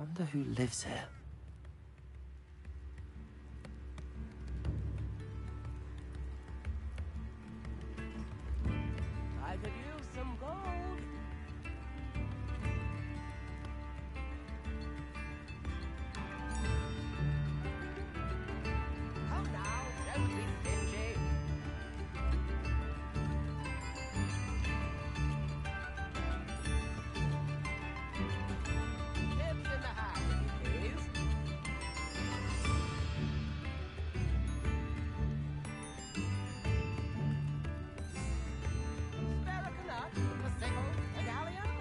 Wonder who lives here. I could use some gold. Come now, don't be stingy. Tips in the hat, please. Spare a nut, a sickle, a galleon.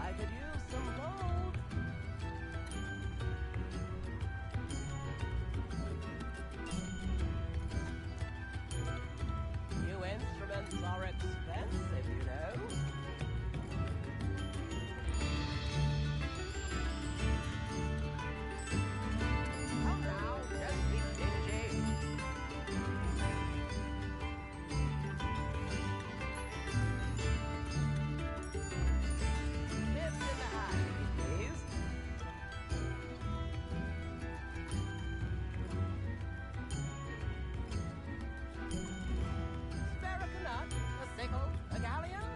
I could use some gold. New instruments are expensive, you know. Come now, don't be stingy. Tips in the hat, please. Spare a nut, a sickle, a galleon.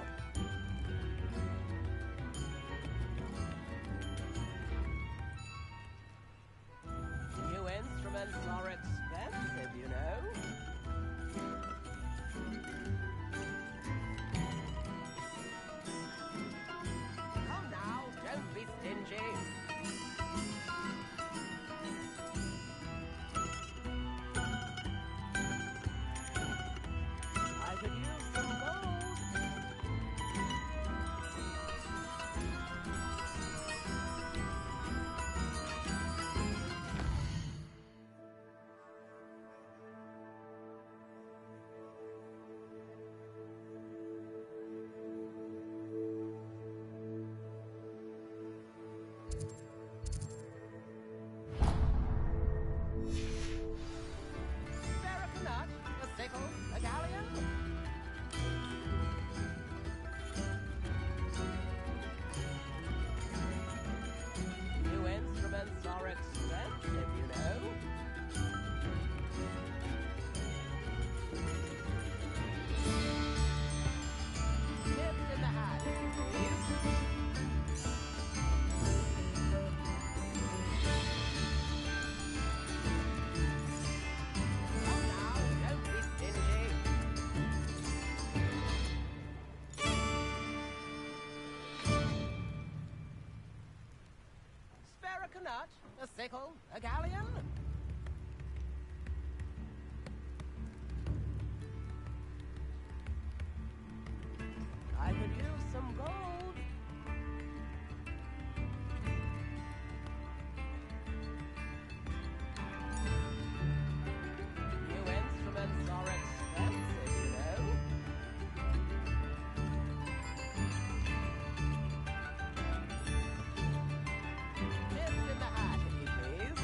New instruments are expensive, you know. Come now, don't be stingy. I could use some gold. Spare a nut, a sickle, a galleon. New instruments are expensive, you know. Tips in the hat, please. Come now, don't be stingy. Spare a nut, a sickle, a galleon. I could use some gold. New instruments are expensive, you know. Tips in the hat, if you please.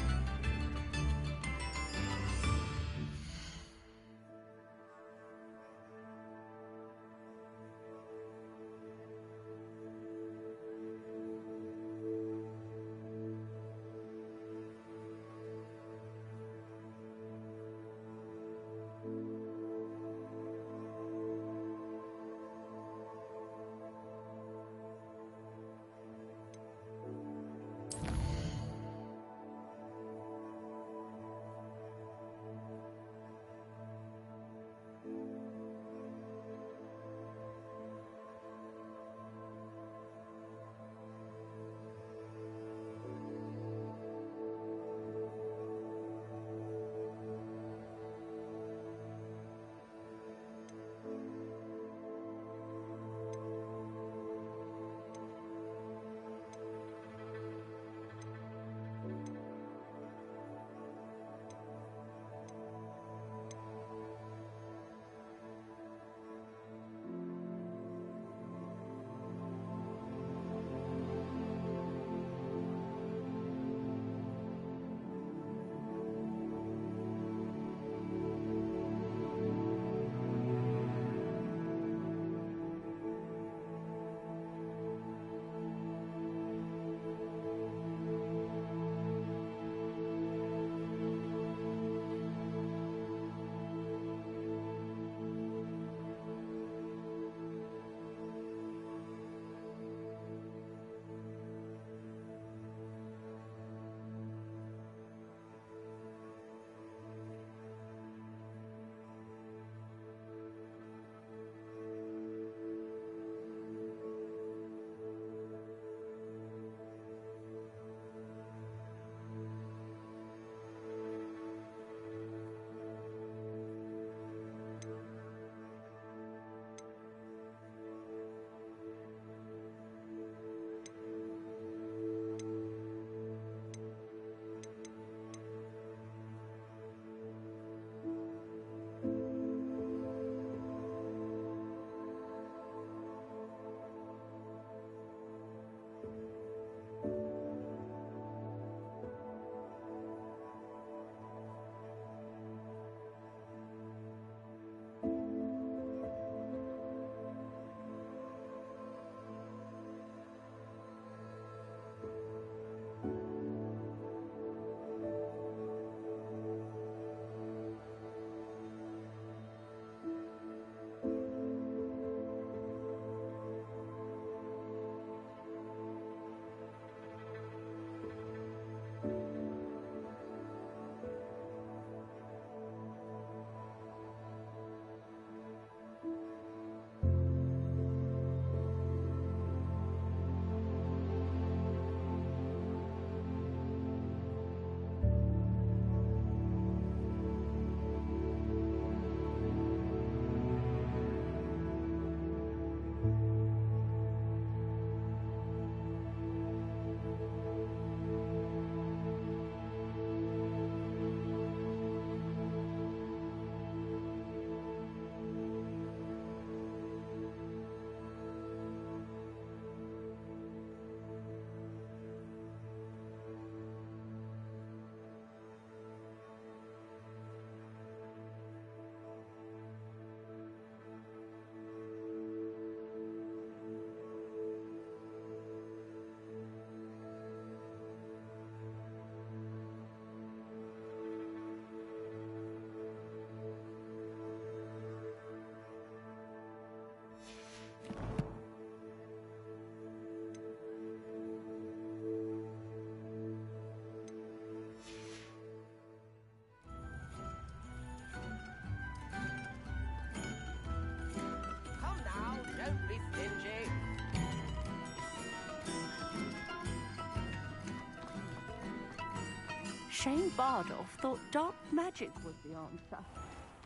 Shane Bardolph thought dark magic was the answer.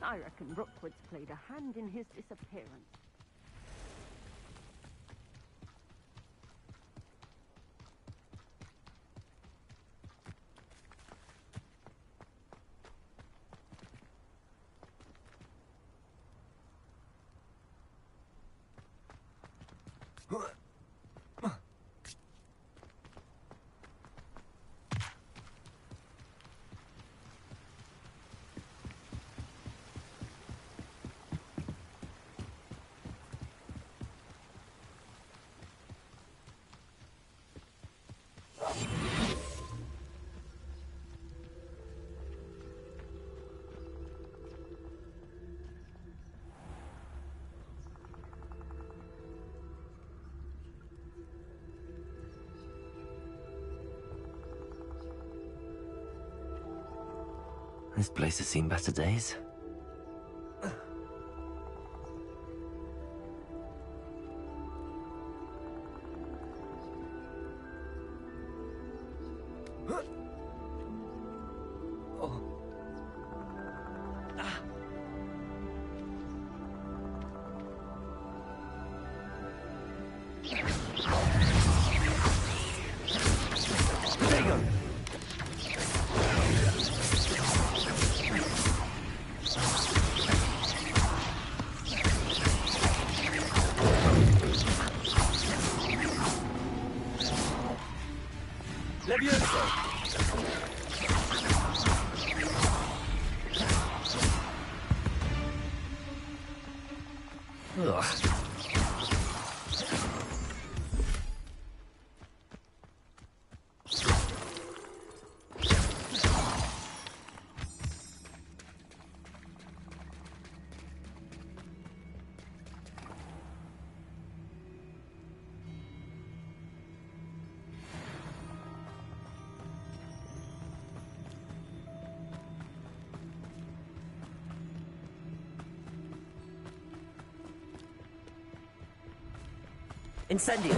I reckon Rookwood's played a hand in his disappearance. This place has seen better days. Incendio.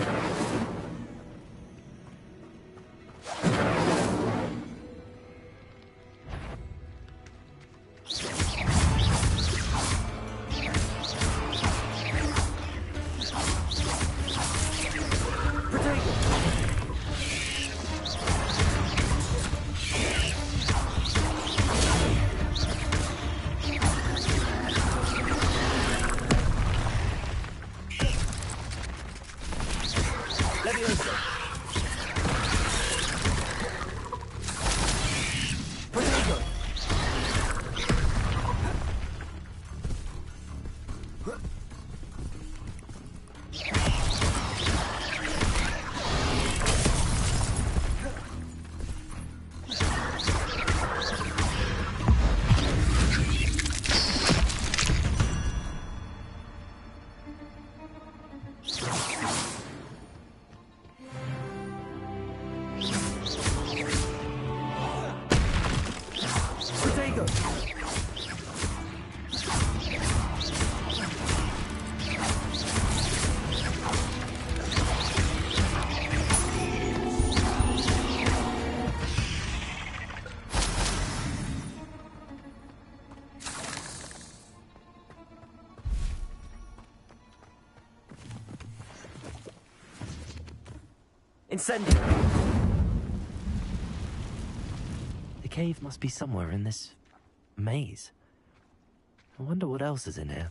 Incendio. The cave must be somewhere in this maze. I wonder what else is in here.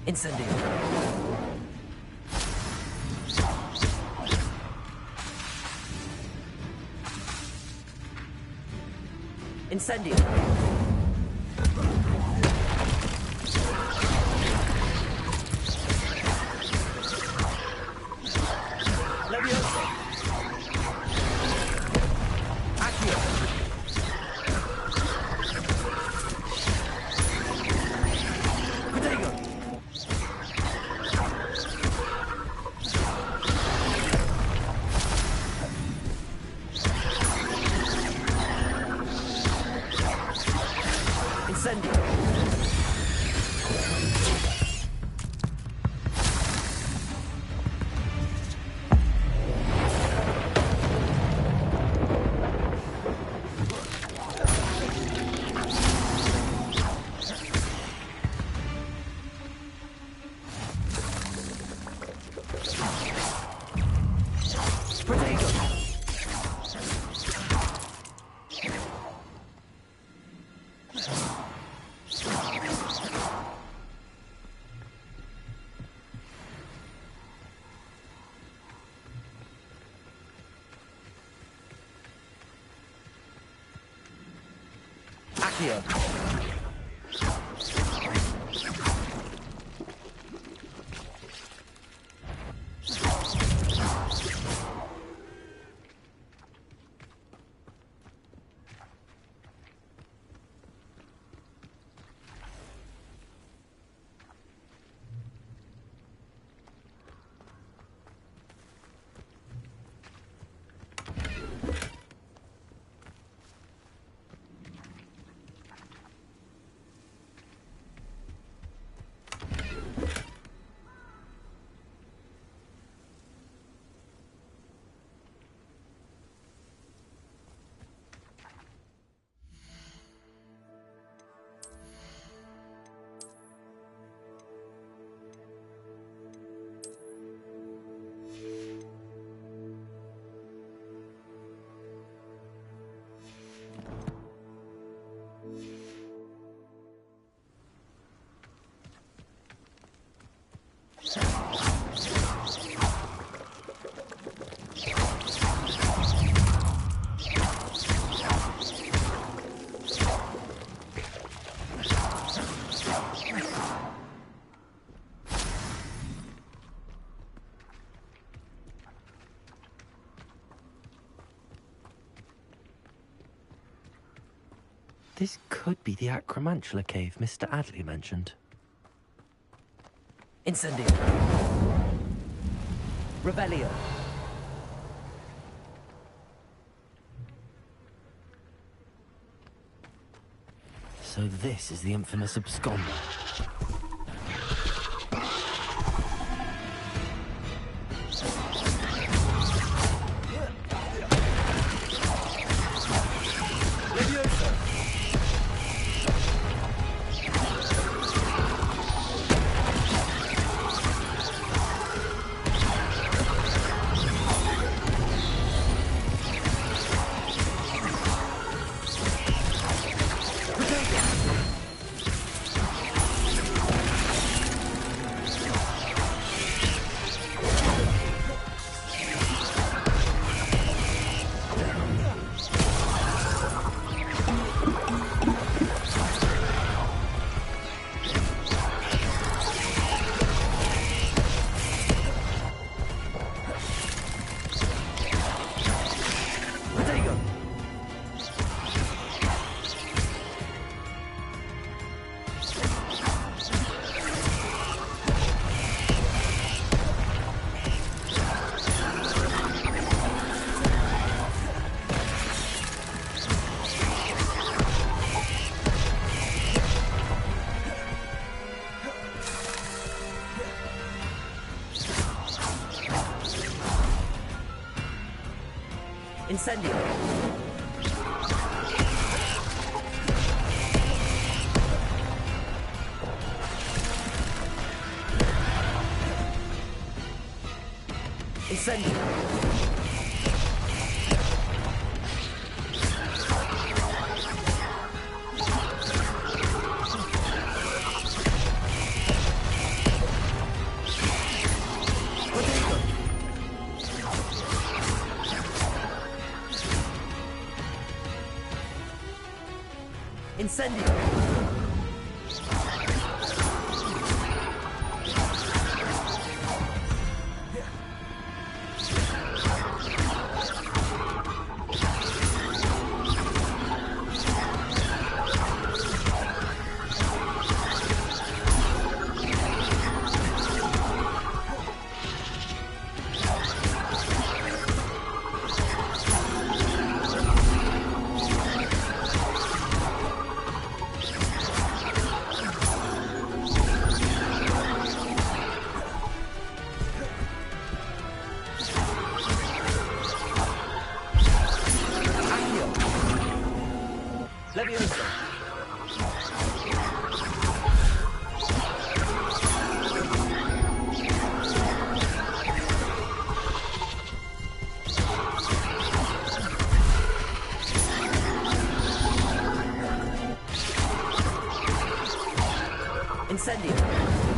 Incendio. Incendio. Incendio. This could be the Acromantula cave Mr. Adley mentioned. Incendio. Rebellion. So this is the infamous absconder. Incendio. Incendio. Incendio. Leviosa. Incendio.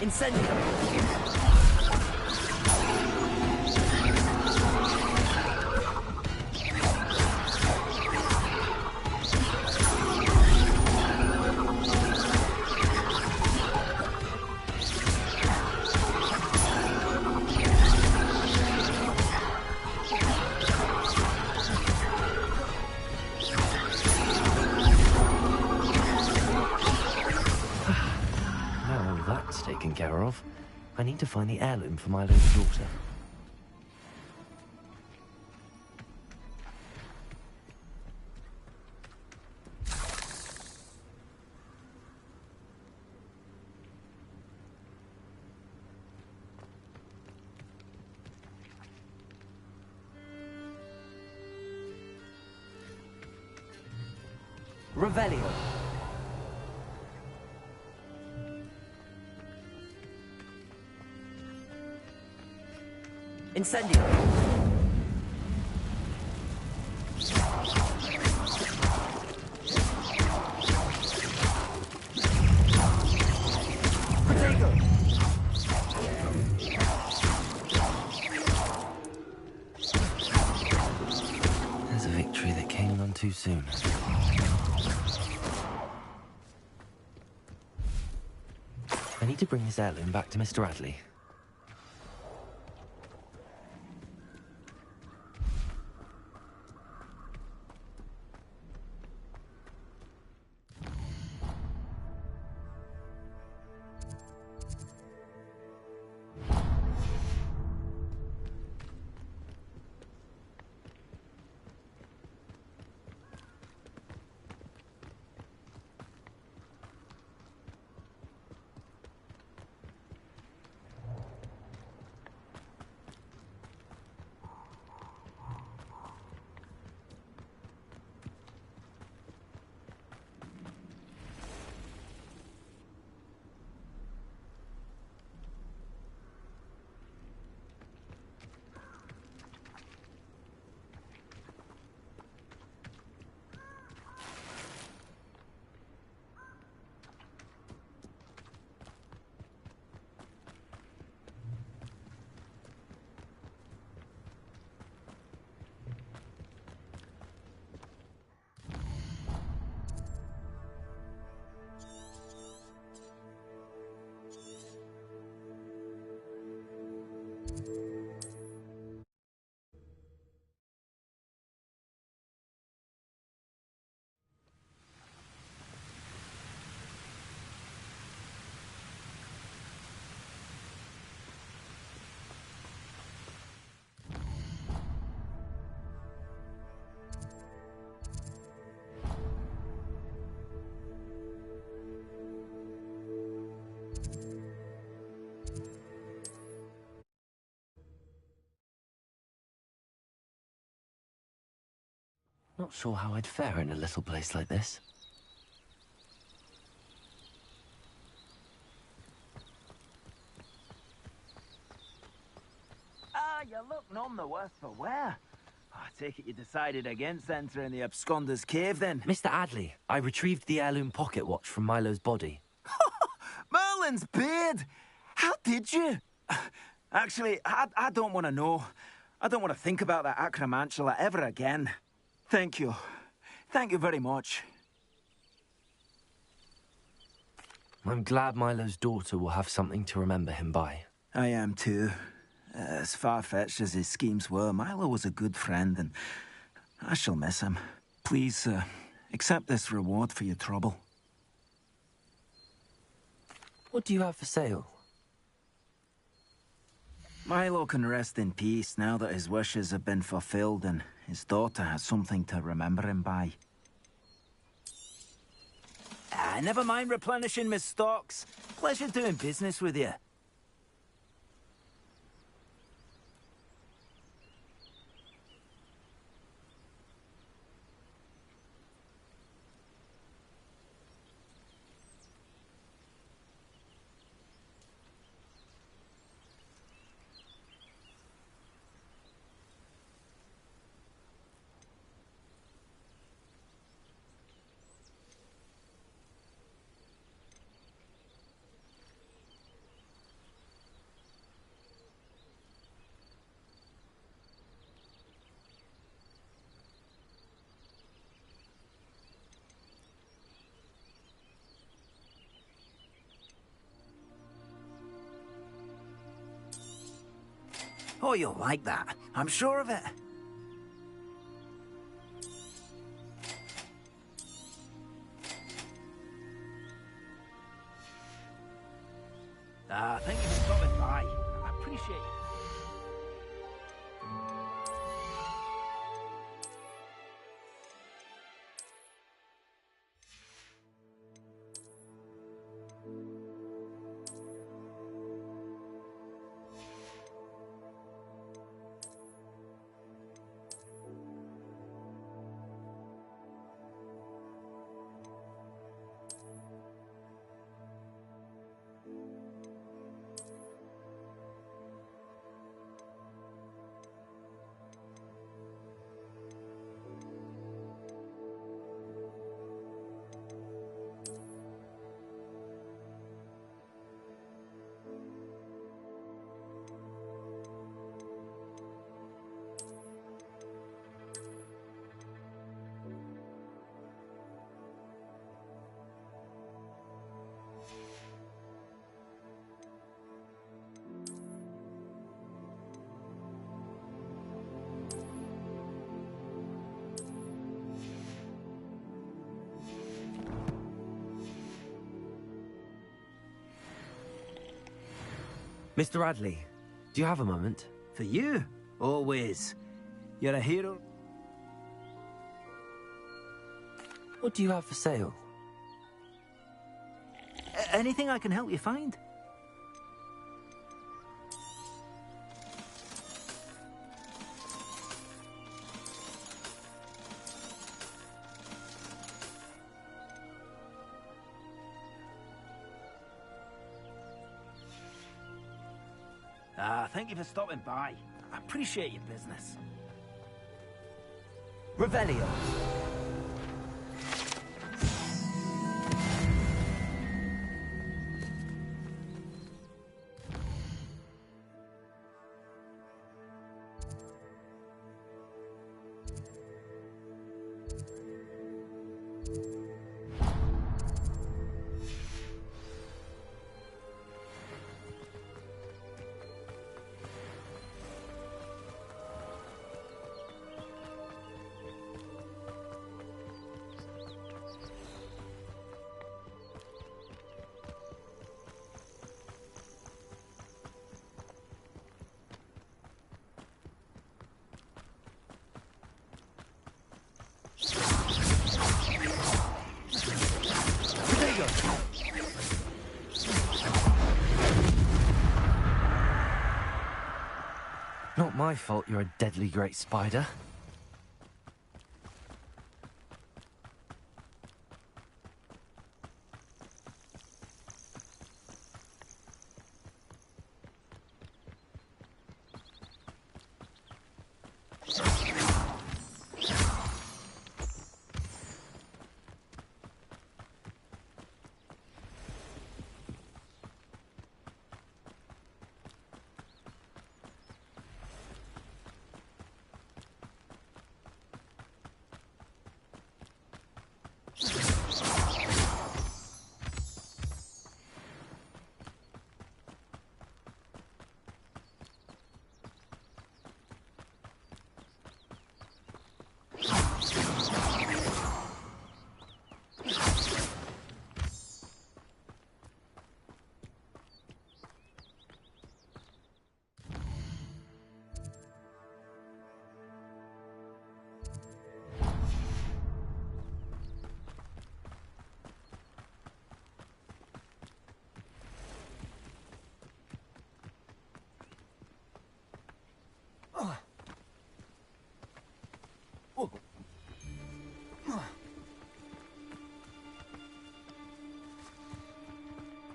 Incendio! Now all that's taken care of, I need to find the heirloom for Milo's daughter. Revelio. Incendio. Protego. There's a victory that came none too soon. I need to bring this heirloom back to Mr. Adley. Not sure how I'd fare in a little place like this. Ah, you look none the worse for wear. I take it you decided against entering the absconder's cave, then? Mr. Adley, I retrieved the heirloom pocket watch from Milo's body. Merlin's beard! How did you? Actually, I don't want to know. I don't want to think about that acromantula ever again. Thank you. Thank you very much. I'm glad Milo's daughter will have something to remember him by. I am too. As far-fetched as his schemes were, Milo was a good friend, and I shall miss him. Please, accept this reward for your trouble. What do you have for sale? Milo can rest in peace now that his wishes have been fulfilled and his daughter has something to remember him by. Ah, never mind replenishing my stocks. Pleasure doing business with you. Oh, you'll like that. I'm sure of it. Thank you for stopping by. I appreciate it. Mr. Radley, do you have a moment? For you? Always. You're a hero. What do you have for sale? Anything I can help you find? Thank you for stopping by. I appreciate your business. Revelio. Not my fault you're a deadly great spider.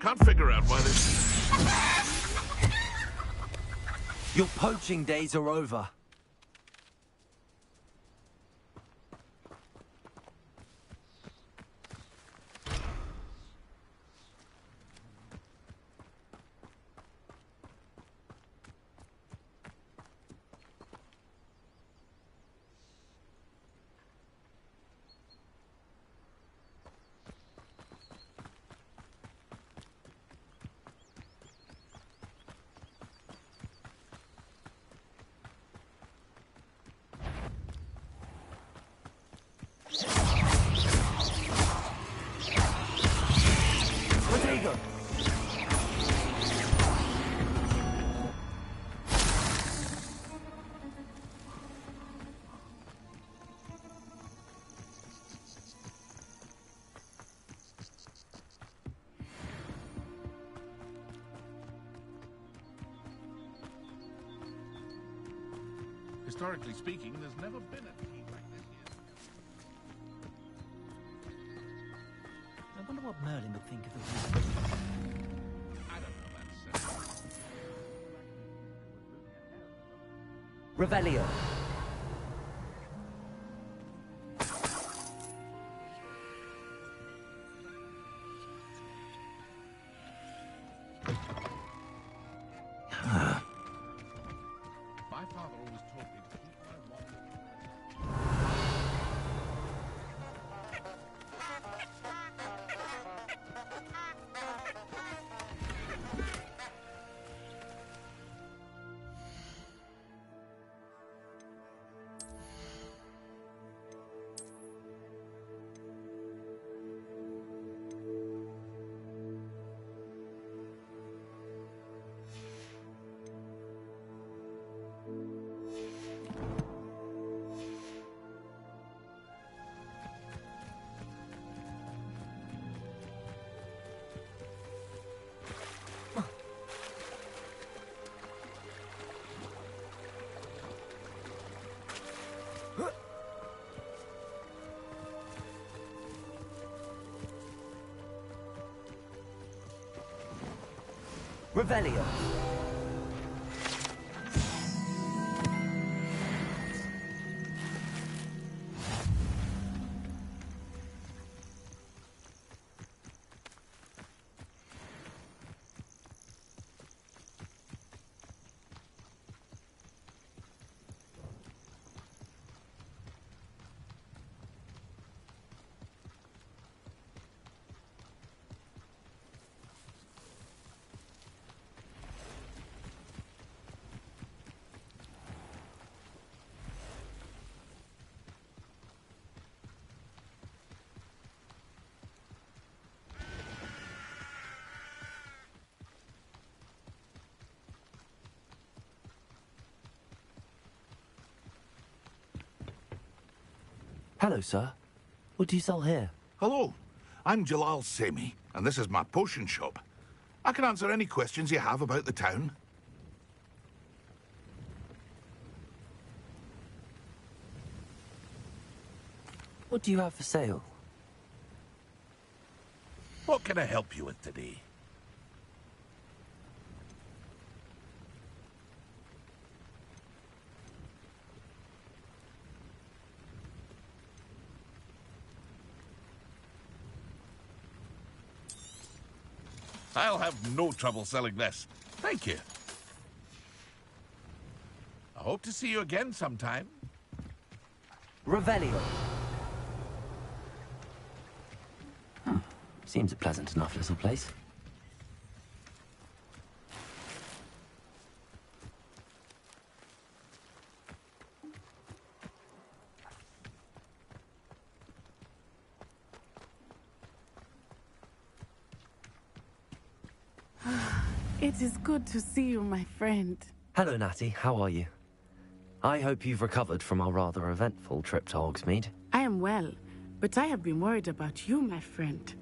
Can't figure out why this... Your poaching days are over. Historically speaking, there's never been a king like this here. I wonder what Merlin would think of the I don't know that sense. Revelio. My father always told me to keep my wand. Revelio. Hello, sir. What do you sell here? Hello, I'm Jalal Semi, and this is my potion shop. I can answer any questions you have about the town. What do you have for sale? What can I help you with today? I'll have no trouble selling this. Thank you. I hope to see you again sometime. Revelio. Seems a pleasant enough little place. It is good to see you, my friend. Hello, Natty. How are you? I hope you've recovered from our rather eventful trip to Hogsmeade. I am well, but I have been worried about you, my friend.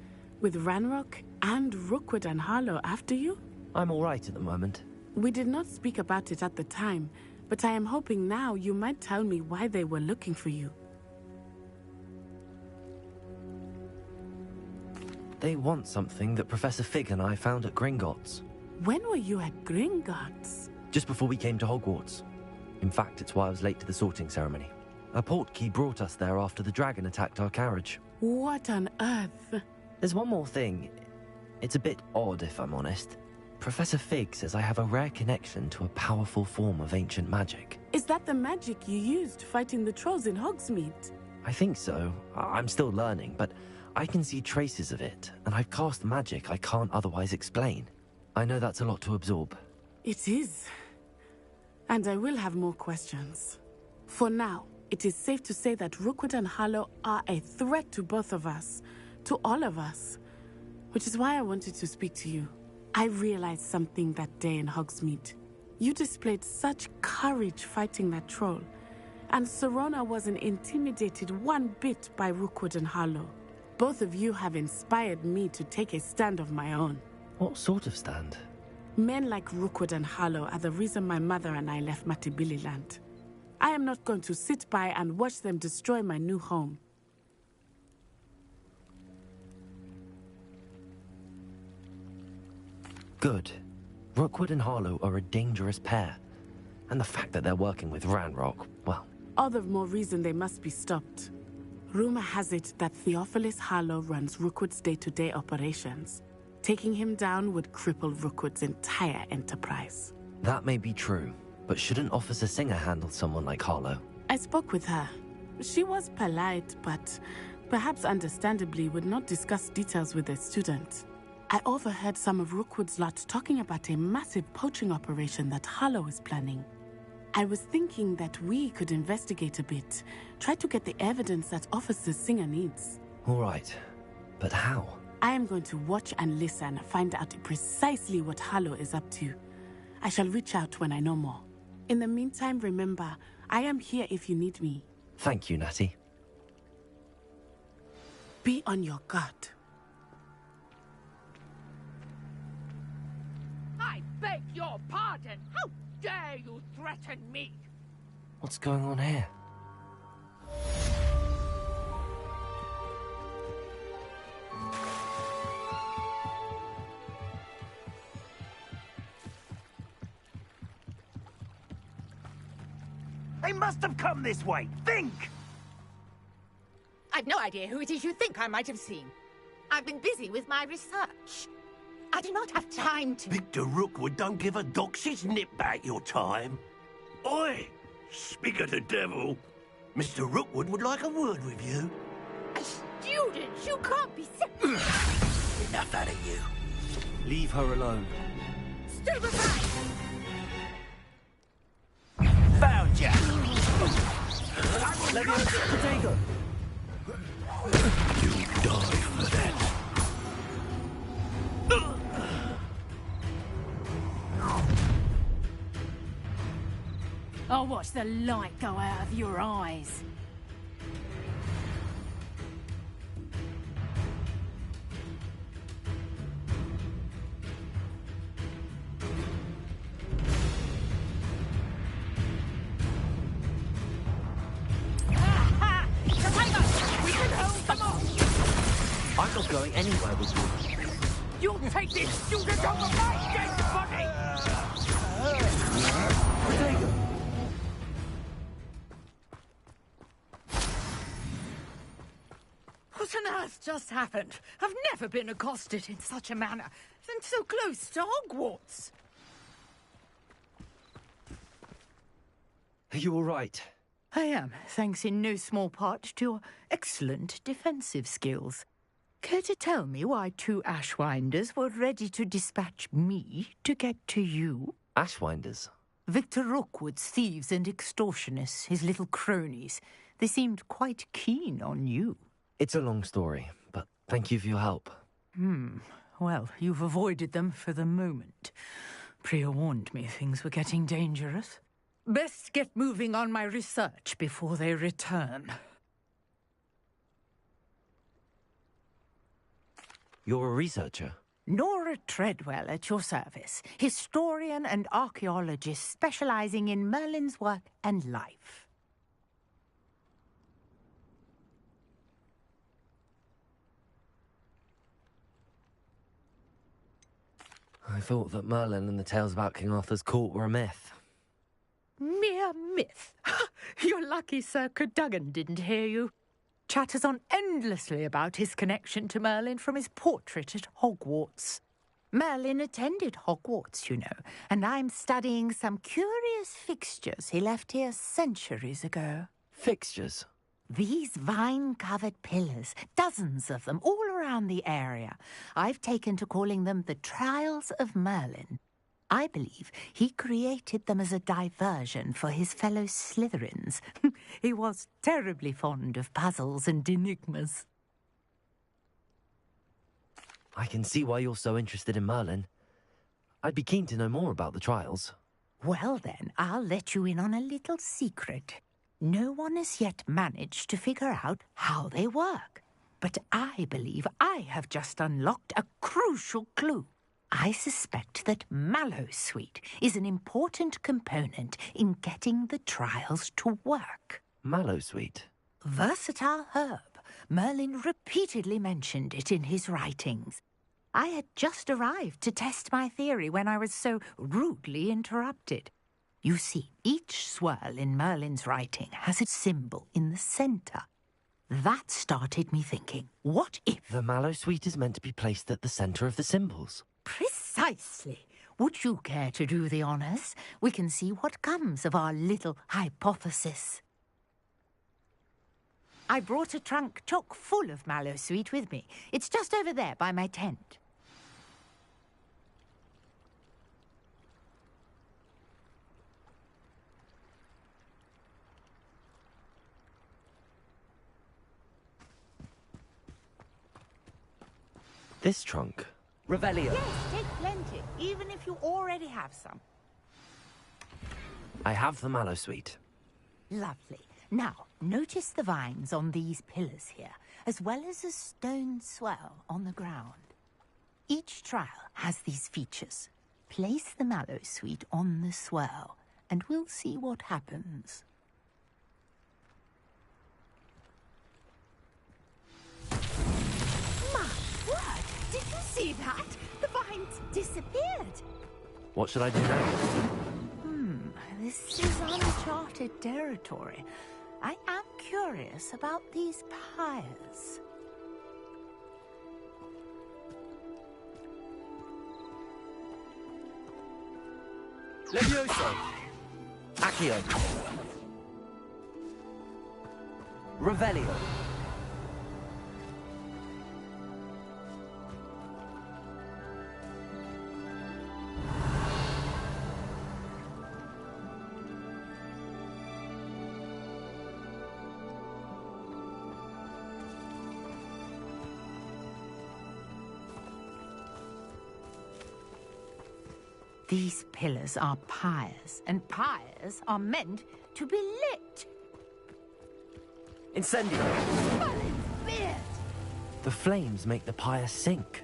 With Ranrock and Rookwood and Harlow after you? I'm all right at the moment. We did not speak about it at the time, but I am hoping now you might tell me why they were looking for you. They want something that Professor Fig and I found at Gringotts. When were you at Gringotts? Just before we came to Hogwarts. In fact, it's why I was late to the sorting ceremony. A portkey brought us there after the dragon attacked our carriage. What on earth? There's one more thing. It's a bit odd, if I'm honest. Professor Fig says I have a rare connection to a powerful form of ancient magic. Is that the magic you used fighting the trolls in Hogsmeade? I think so. I'm still learning, but I can see traces of it, and I've cast magic I can't otherwise explain. I know that's a lot to absorb. It is. And I will have more questions. For now, it is safe to say that Rookwood and Harlow are a threat to both of us. To all of us. Which is why I wanted to speak to you. I realized something that day in Hogsmeade. You displayed such courage fighting that troll. And Serona wasn't intimidated one bit by Rookwood and Harlow. Both of you have inspired me to take a stand of my own. What sort of stand? Men like Rookwood and Harlow are the reason my mother and I left Matibililand. I am not going to sit by and watch them destroy my new home. Good. Rookwood and Harlow are a dangerous pair. And the fact that they're working with Ranrock, well... All the more reason they must be stopped. Rumor has it that Theophilus Harlow runs Rookwood's day-to-day operations. Taking him down would cripple Rookwood's entire enterprise. That may be true, but shouldn't Officer Singer handle someone like Harlow? I spoke with her. She was polite, but perhaps understandably would not discuss details with a student. I overheard some of Rookwood's lot talking about a massive poaching operation that Harlow is planning. I was thinking that we could investigate a bit, try to get the evidence that Officer Singer needs. All right, but how? I am going to watch and listen, find out precisely what Harlow is up to. I shall reach out when I know more. In the meantime, remember, I am here if you need me. Thank you, Natty. Be on your guard. I beg your pardon. How dare you threaten me? What's going on here? They must have come this way. Think! I've no idea who it is you think I might have seen. I've been busy with my research. I do not have time to... Victor Rookwood don't give a doxy's nip back your time. Oi! Speak of the devil. Mr. Rookwood would like a word with you. A student? You can't be Enough out of you. Leave her alone. Stand aside! Found ya! Potato! You die for that. I'll watch the light go out of your eyes. I'm not going anywhere with you. You'll take this student over my dead body! Potato! What on earth just happened? I've never been accosted in such a manner, and so close to Hogwarts. Are you all right? I am, thanks in no small part to your excellent defensive skills. Care to tell me why two Ashwinders were ready to dispatch me to get to you? Ashwinders? Victor Rookwood's thieves and extortionists, his little cronies. They seemed quite keen on you. It's a long story, but thank you for your help. Well, you've avoided them for the moment. Priya warned me things were getting dangerous. Best get moving on my research before they return. You're a researcher? Nora Treadwell at your service, historian and archaeologist specializing in Merlin's work and life. I thought that Merlin and the tales about King Arthur's court were a myth. Mere myth. You're lucky Sir Cadogan didn't hear you. Chatters on endlessly about his connection to Merlin from his portrait at Hogwarts. Merlin attended Hogwarts, you know, and I'm studying some curious fixtures he left here centuries ago. Fixtures? These vine-covered pillars, dozens of them, all around the area. I've taken to calling them the Trials of Merlin. I believe he created them as a diversion for his fellow Slytherins. He was terribly fond of puzzles and enigmas. I can see why you're so interested in Merlin. I'd be keen to know more about the trials. Well then, I'll let you in on a little secret. No one has yet managed to figure out how they work. But I believe I have just unlocked a crucial clue. I suspect that mallowsweet is an important component in getting the trials to work. Mallowsweet? Versatile herb. Merlin repeatedly mentioned it in his writings. I had just arrived to test my theory when I was so rudely interrupted. You see, each swirl in Merlin's writing has a symbol in the centre. That started me thinking, what if... The mallowsweet is meant to be placed at the centre of the symbols. Precisely. Would you care to do the honours? We can see what comes of our little hypothesis. I brought a trunk chock full of mallowsweet with me. It's just over there by my tent. This trunk? Revelio. Yes, take plenty, even if you already have some. I have the mallowsweet. Lovely. Now, notice the vines on these pillars here, as well as a stone swell on the ground. Each trial has these features. Place the mallowsweet on the swell, and we'll see what happens. My word! Did you see that? The vines disappeared. What should I do now? This is uncharted territory. I am curious about these pyres. Levioso! Accio! Revelio! These pillars are pyres, and pyres are meant to be lit. Incendio! Merlin's beard! The flames make the pyre sink.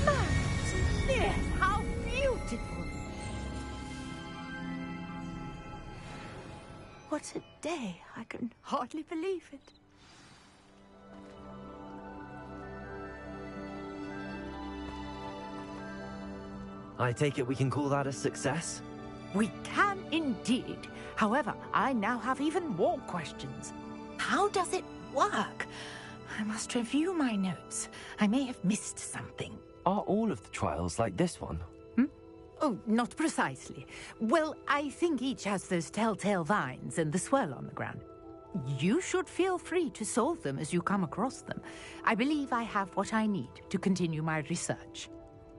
Merlin's beard! How beautiful! What a day! I can hardly believe it. I take it we can call that a success? We can indeed. However, I now have even more questions. How does it work? I must review my notes. I may have missed something. Are all of the trials like this one? Oh, not precisely. Well, I think each has those telltale vines and the swirl on the ground. You should feel free to solve them as you come across them. I believe I have what I need to continue my research.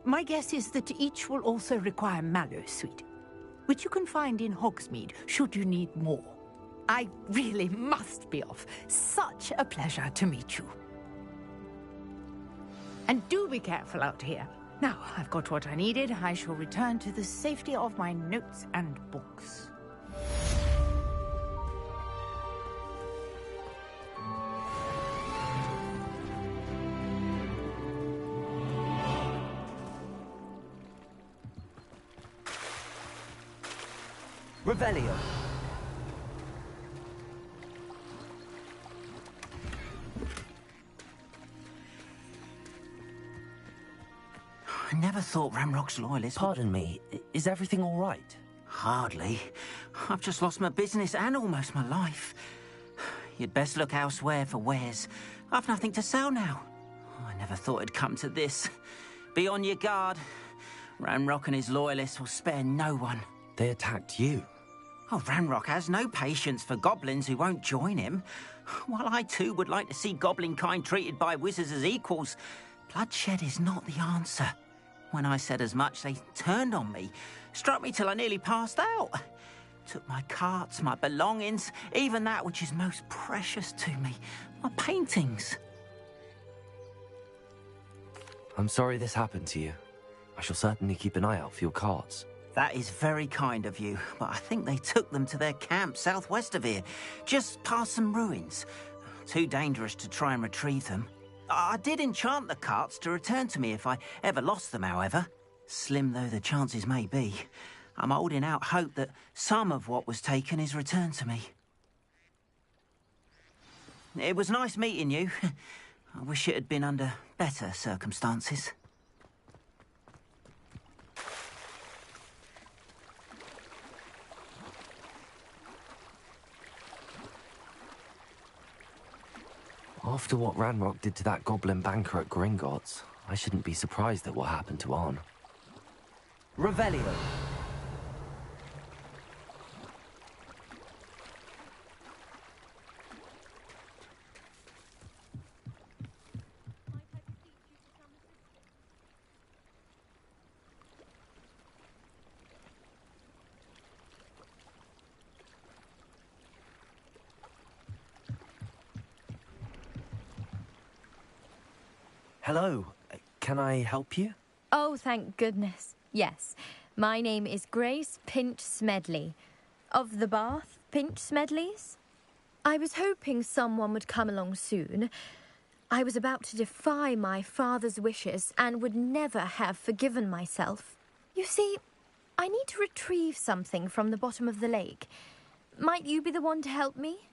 My guess is that each will also require mallowsweet, which you can find in Hogsmeade should you need more. I really must be off. Such a pleasure to meet you. And do be careful out here. Now, I've got what I needed. I shall return to the safety of my notes and books. Revelio! I never thought Ramrock's loyalists... Pardon me, is everything all right? Hardly. I've just lost my business and almost my life. You'd best look elsewhere for wares. I've nothing to sell now. I never thought it'd come to this. Be on your guard. Ramrock and his loyalists will spare no one. They attacked you. Oh, Ramrock has no patience for goblins who won't join him. While I too would like to see goblin kind treated by wizards as equals, bloodshed is not the answer. When I said as much, they turned on me, struck me till I nearly passed out. Took my carts, my belongings, even that which is most precious to me, my paintings. I'm sorry this happened to you. I shall certainly keep an eye out for your carts. That is very kind of you, but I think they took them to their camp southwest of here, just past some ruins. Too dangerous to try and retrieve them. I did enchant the carts to return to me if I ever lost them, however. Slim though the chances may be, I'm holding out hope that some of what was taken is returned to me. It was nice meeting you. I wish it had been under better circumstances. After what Ranrock did to that goblin banker at Gringotts, I shouldn't be surprised at what happened to Arn. Revelio. Hello. Can I help you? Oh, thank goodness. Yes. My name is Grace Pinch Smedley. Of the Bath Pinch Smedleys? I was hoping someone would come along soon. I was about to defy my father's wishes and would never have forgiven myself. You see, I need to retrieve something from the bottom of the lake. Might you be the one to help me?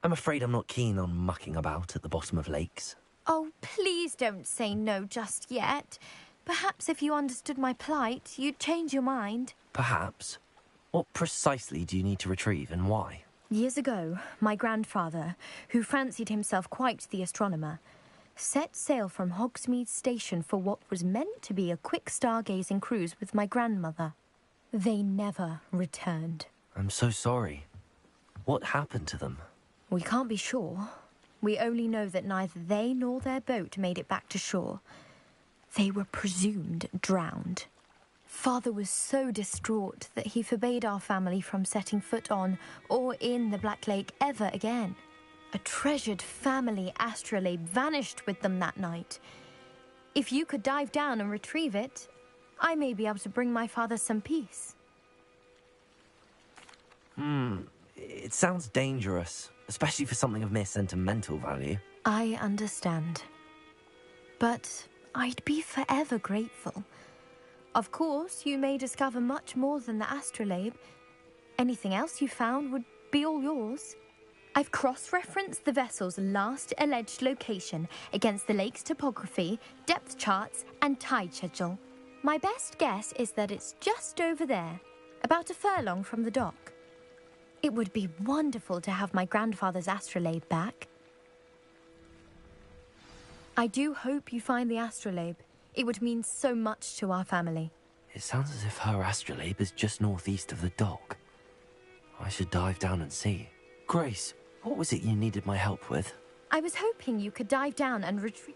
I'm afraid I'm not keen on mucking about at the bottom of lakes. Oh, please don't say no just yet. Perhaps if you understood my plight, you'd change your mind. Perhaps. What precisely do you need to retrieve and why? Years ago, my grandfather, who fancied himself quite the astronomer, set sail from Hogsmeade Station for what was meant to be a quick stargazing cruise with my grandmother. They never returned. I'm so sorry. What happened to them? We can't be sure. We only know that neither they nor their boat made it back to shore. They were presumed drowned. Father was so distraught that he forbade our family from setting foot on or in the Black Lake ever again. A treasured family astrolabe vanished with them that night. If you could dive down and retrieve it, I may be able to bring my father some peace. It sounds dangerous, especially for something of mere sentimental value. I understand. But I'd be forever grateful. Of course, you may discover much more than the astrolabe. Anything else you found would be all yours. I've cross-referenced the vessel's last alleged location against the lake's topography, depth charts, and tide schedule. My best guess is that it's just over there, about a furlong from the dock. It would be wonderful to have my grandfather's astrolabe back. I do hope you find the astrolabe. It would mean so much to our family. It sounds as if her astrolabe is just northeast of the dock. I should dive down and see. Grace, what was it you needed my help with? I was hoping you could dive down and retrieve...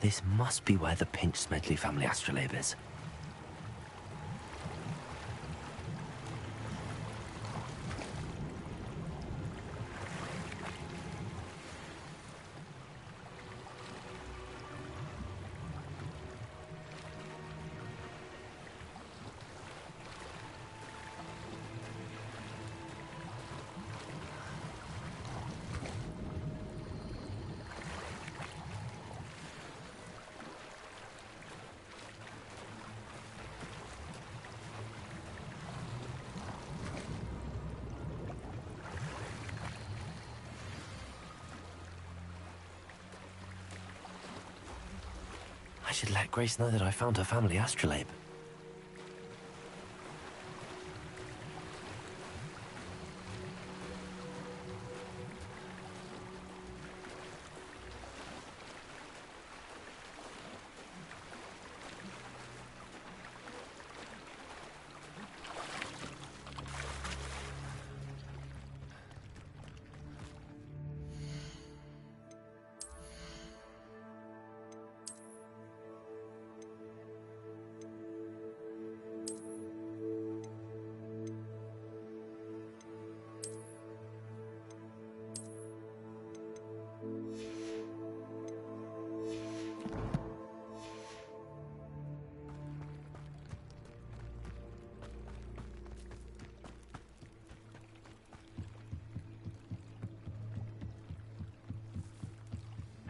This must be where the Pinch-Smedley family astrolabe is. I should let Grace know that I found her family astrolabe.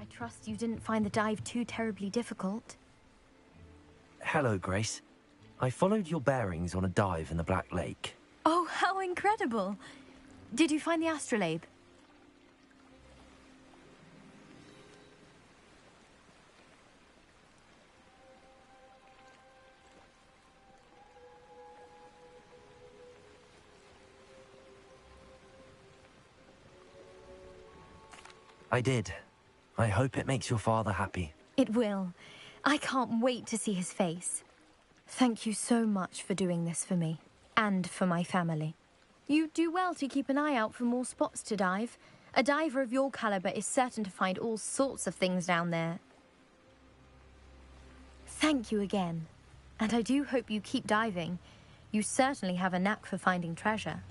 I trust you didn't find the dive too terribly difficult. Hello, Grace. I followed your bearings on a dive in the Black Lake. Oh, how incredible! Did you find the astrolabe? I did. I hope it makes your father happy. It will. I can't wait to see his face. Thank you so much for doing this for me, and for my family. You do well to keep an eye out for more spots to dive. A diver of your caliber is certain to find all sorts of things down there. Thank you again. And I do hope you keep diving. You certainly have a knack for finding treasure.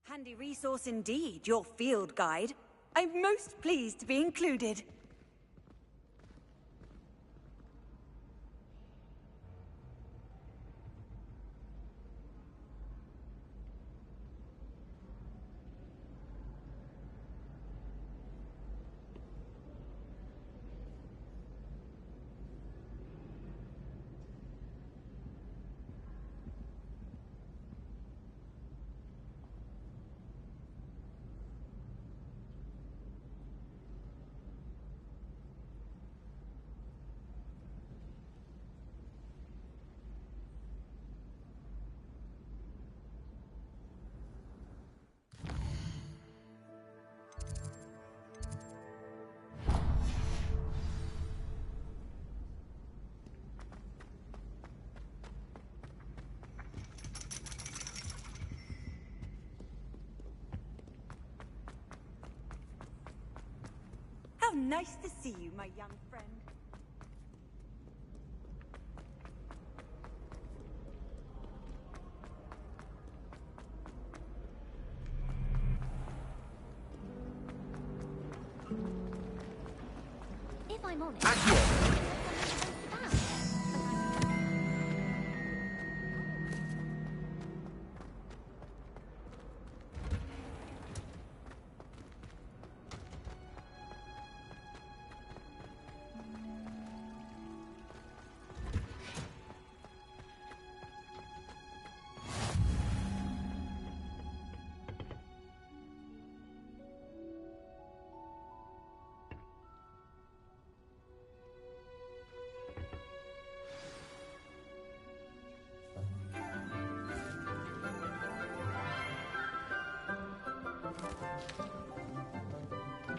Handy resource indeed, your field guide. I'm most pleased to be included. How nice to see you, my young friend. If I'm honest...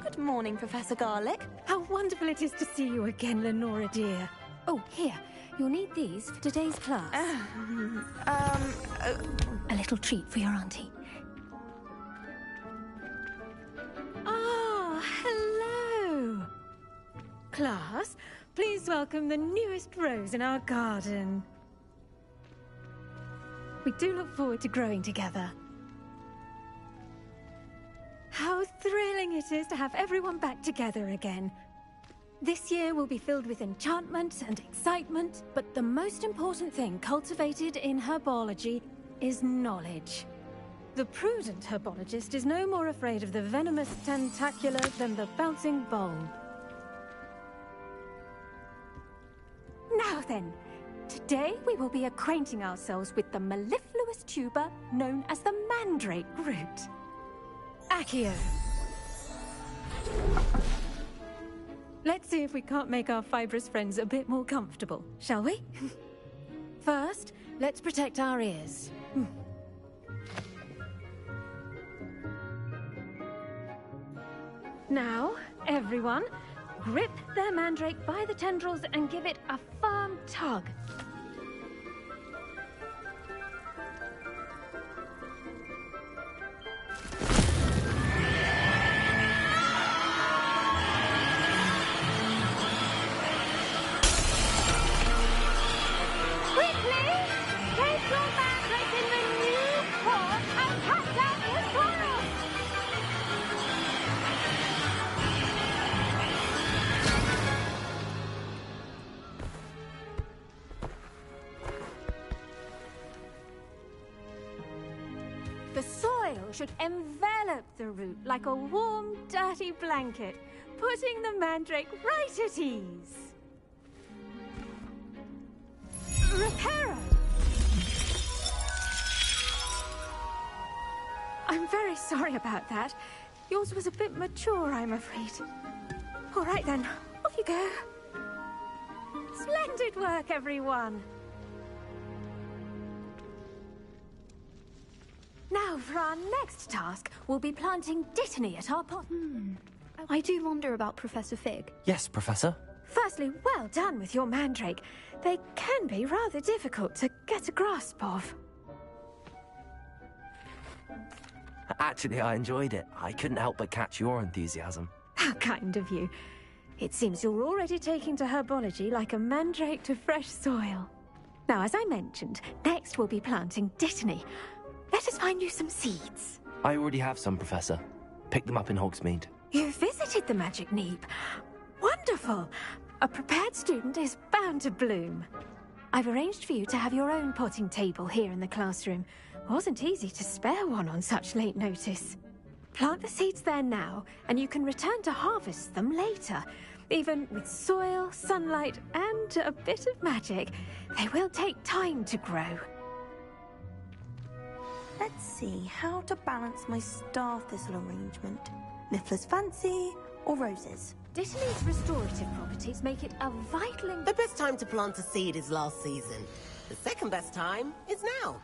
Good morning, Professor Garlick. How wonderful it is to see you again, Lenora dear. Oh, here. You'll need these for today's class. A little treat for your auntie. Ah, hello. Class, please welcome the newest rose in our garden. We do look forward to growing together. How thrilling it is to have everyone back together again. This year will be filled with enchantment and excitement, but the most important thing cultivated in herbology is knowledge. The prudent herbologist is no more afraid of the venomous tentacular than the bouncing bulb. Now then, today we will be acquainting ourselves with the mellifluous tuber known as the mandrake root. Accio. Let's see if we can't make our fibrous friends a bit more comfortable, shall we? First, let's protect our ears. Now, everyone, grip their mandrake by the tendrils and give it a firm tug. The soil should envelop the root like a warm, dirty blanket, putting the mandrake right at ease. Reparo! I'm very sorry about that. Yours was a bit mature, I'm afraid. All right then, off you go. Splendid work, everyone! Now, for our next task, we'll be planting dittany at our pot. I do wonder about Professor Fig. Yes, Professor? Firstly, well done with your mandrake. They can be rather difficult to get a grasp of. Actually, I enjoyed it. I couldn't help but catch your enthusiasm. How kind of you. It seems you're already taking to herbology like a mandrake to fresh soil. Now, as I mentioned, next we'll be planting dittany. Let us find you some seeds. I already have some, Professor. Picked them up in Hogsmeade. You visited the Magic Neep. Wonderful. A prepared student is bound to bloom. I've arranged for you to have your own potting table here in the classroom. Wasn't easy to spare one on such late notice. Plant the seeds there now, and you can return to harvest them later. Even with soil, sunlight, and a bit of magic, they will take time to grow. Let's see how to balance my star thistle arrangement. Niffler's fancy or roses? Dittany's restorative properties make it a vital... The best time to plant a seed is last season. The second best time is now.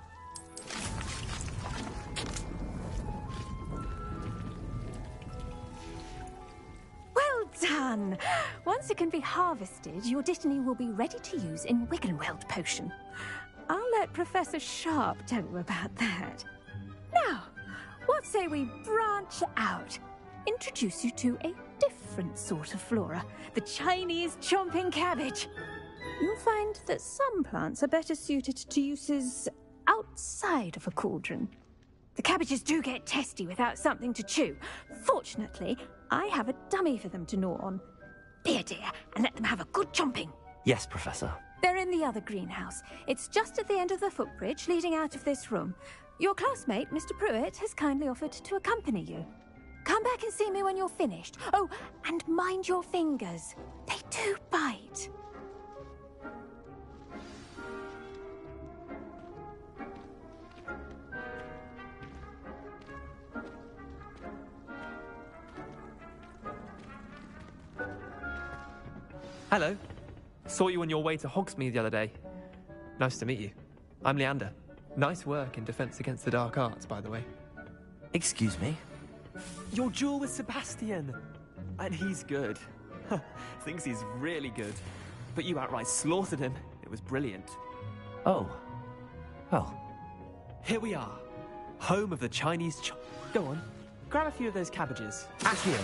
Well done! Once it can be harvested, your Dittany will be ready to use in Wiggenweld potion. I'll let Professor Sharp tell you about that. Now, what say we branch out? Introduce you to a different sort of flora, the Chinese chomping cabbage. You'll find that some plants are better suited to uses outside of a cauldron. The cabbages do get testy without something to chew. Fortunately, I have a dummy for them to gnaw on. Be a dear and let them have a good chomping. Yes, Professor. They're in the other greenhouse. It's just at the end of the footbridge leading out of this room. Your classmate, Mr. Pruitt, has kindly offered to accompany you. Come back and see me when you're finished. Oh, and mind your fingers. They do bite. Hello. Saw you on your way to Hogsmeade the other day. Nice to meet you. I'm Leander. Nice work in Defense Against the Dark Arts, by the way. Excuse me? Your duel with Sebastian! And he's good. Thinks he's really good. But you outright slaughtered him. It was brilliant. Oh. Well. Here we are. Home of the Chinese Go on. Grab a few of those cabbages. Actually,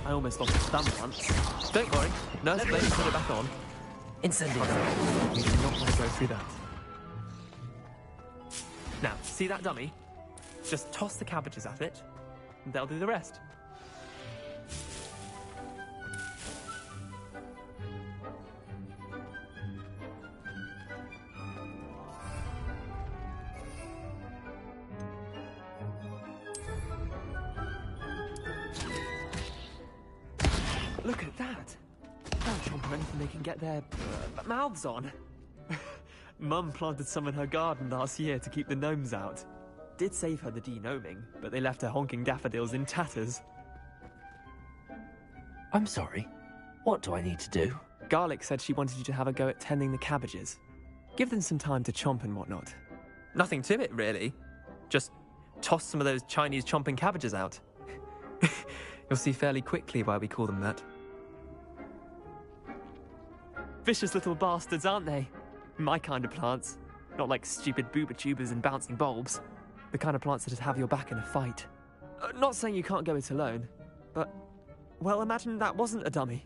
I almost lost a thumb once. Don't worry. Nurse Blade put it back on. Incendiary. You do not want to go through that. Now, see that dummy? Just toss the cabbages at it, and they'll do the rest. Look at that! They'll chomp anything they can get their mouths on. Mum planted some in her garden last year to keep the gnomes out. Did save her the de-gnoming, but they left her honking daffodils in tatters. I'm sorry. What do I need to do? Garlic said she wanted you to have a go at tending the cabbages. Give them some time to chomp and whatnot. Nothing to it, really. Just toss some of those Chinese chomping cabbages out. You'll see fairly quickly why we call them that. Vicious little bastards, aren't they? My kind of plants. Not like stupid booba tubers and bouncing bulbs. The kind of plants that'd have your back in a fight. Not saying you can't go it alone, but... well, imagine that wasn't a dummy.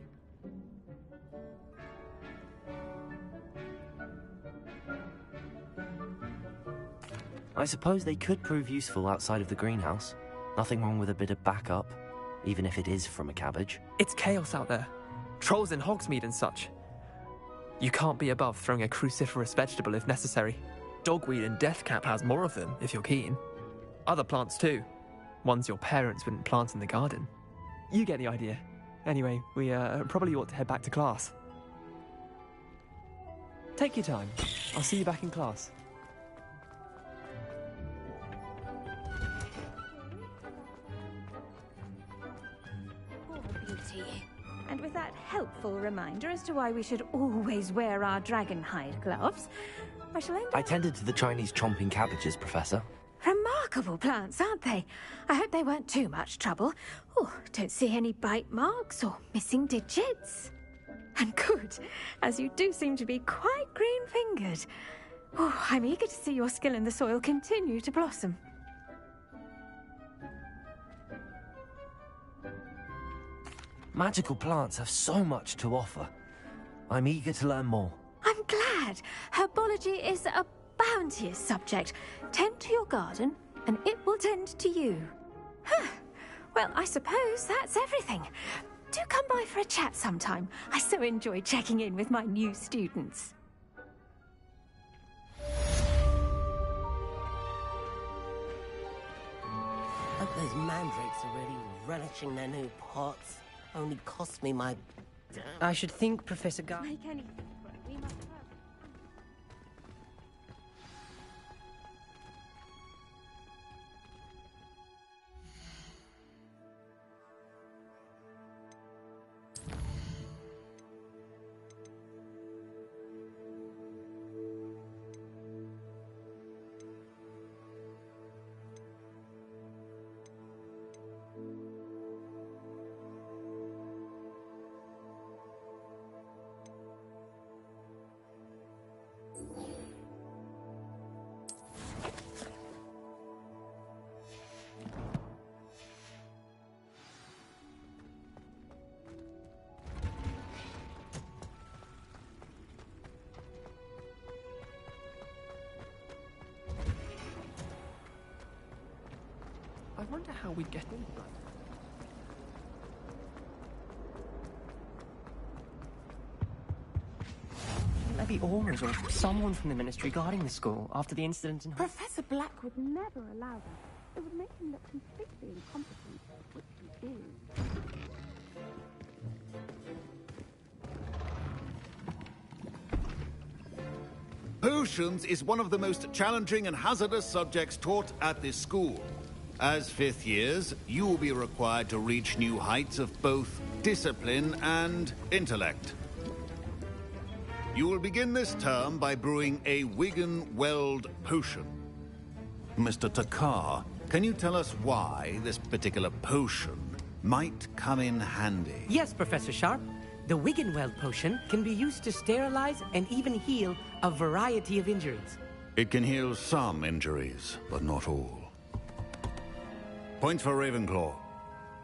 I suppose they could prove useful outside of the greenhouse. Nothing wrong with a bit of backup, even if it is from a cabbage. It's chaos out there. Trolls in Hogsmeade and such. You can't be above throwing a cruciferous vegetable if necessary. Dogweed and deathcap has more of them, if you're keen. Other plants too. Ones your parents wouldn't plant in the garden. You get the idea. Anyway, we probably ought to head back to class. Take your time. I'll see you back in class. And with that helpful reminder as to why we should always wear our dragon hide gloves, I shall end up... I tended to the Chinese chomping cabbages, Professor. Remarkable plants, aren't they? I hope they weren't too much trouble. Oh, don't see any bite marks or missing digits. And good, as you do seem to be quite green-fingered. Oh, I'm eager to see your skill in the soil continue to blossom. Magical plants have so much to offer. I'm eager to learn more. I'm glad. Herbology is a bounteous subject. Tend to your garden, and it will tend to you. Well, I suppose that's everything. Do come by for a chat sometime. I so enjoy checking in with my new students. Hope those mandrakes are really relishing their new pots. Only cost me my... I should think, Professor Gar... Make anything, but we must first. I wonder how we'd get in. Maybe Aura's or someone from the Ministry guarding the school after the incident in... Professor Black would never allow that. It would make him look completely incompetent, which he is. Potions is one of the most challenging and hazardous subjects taught at this school. As fifth years, you will be required to reach new heights of both discipline and intellect. You will begin this term by brewing a Wigan-Weld potion. Mr. Takar, can you tell us why this particular potion might come in handy? Yes, Professor Sharp. The Wigan-Weld potion can be used to sterilize and even heal a variety of injuries. It can heal some injuries, but not all. Point for Ravenclaw.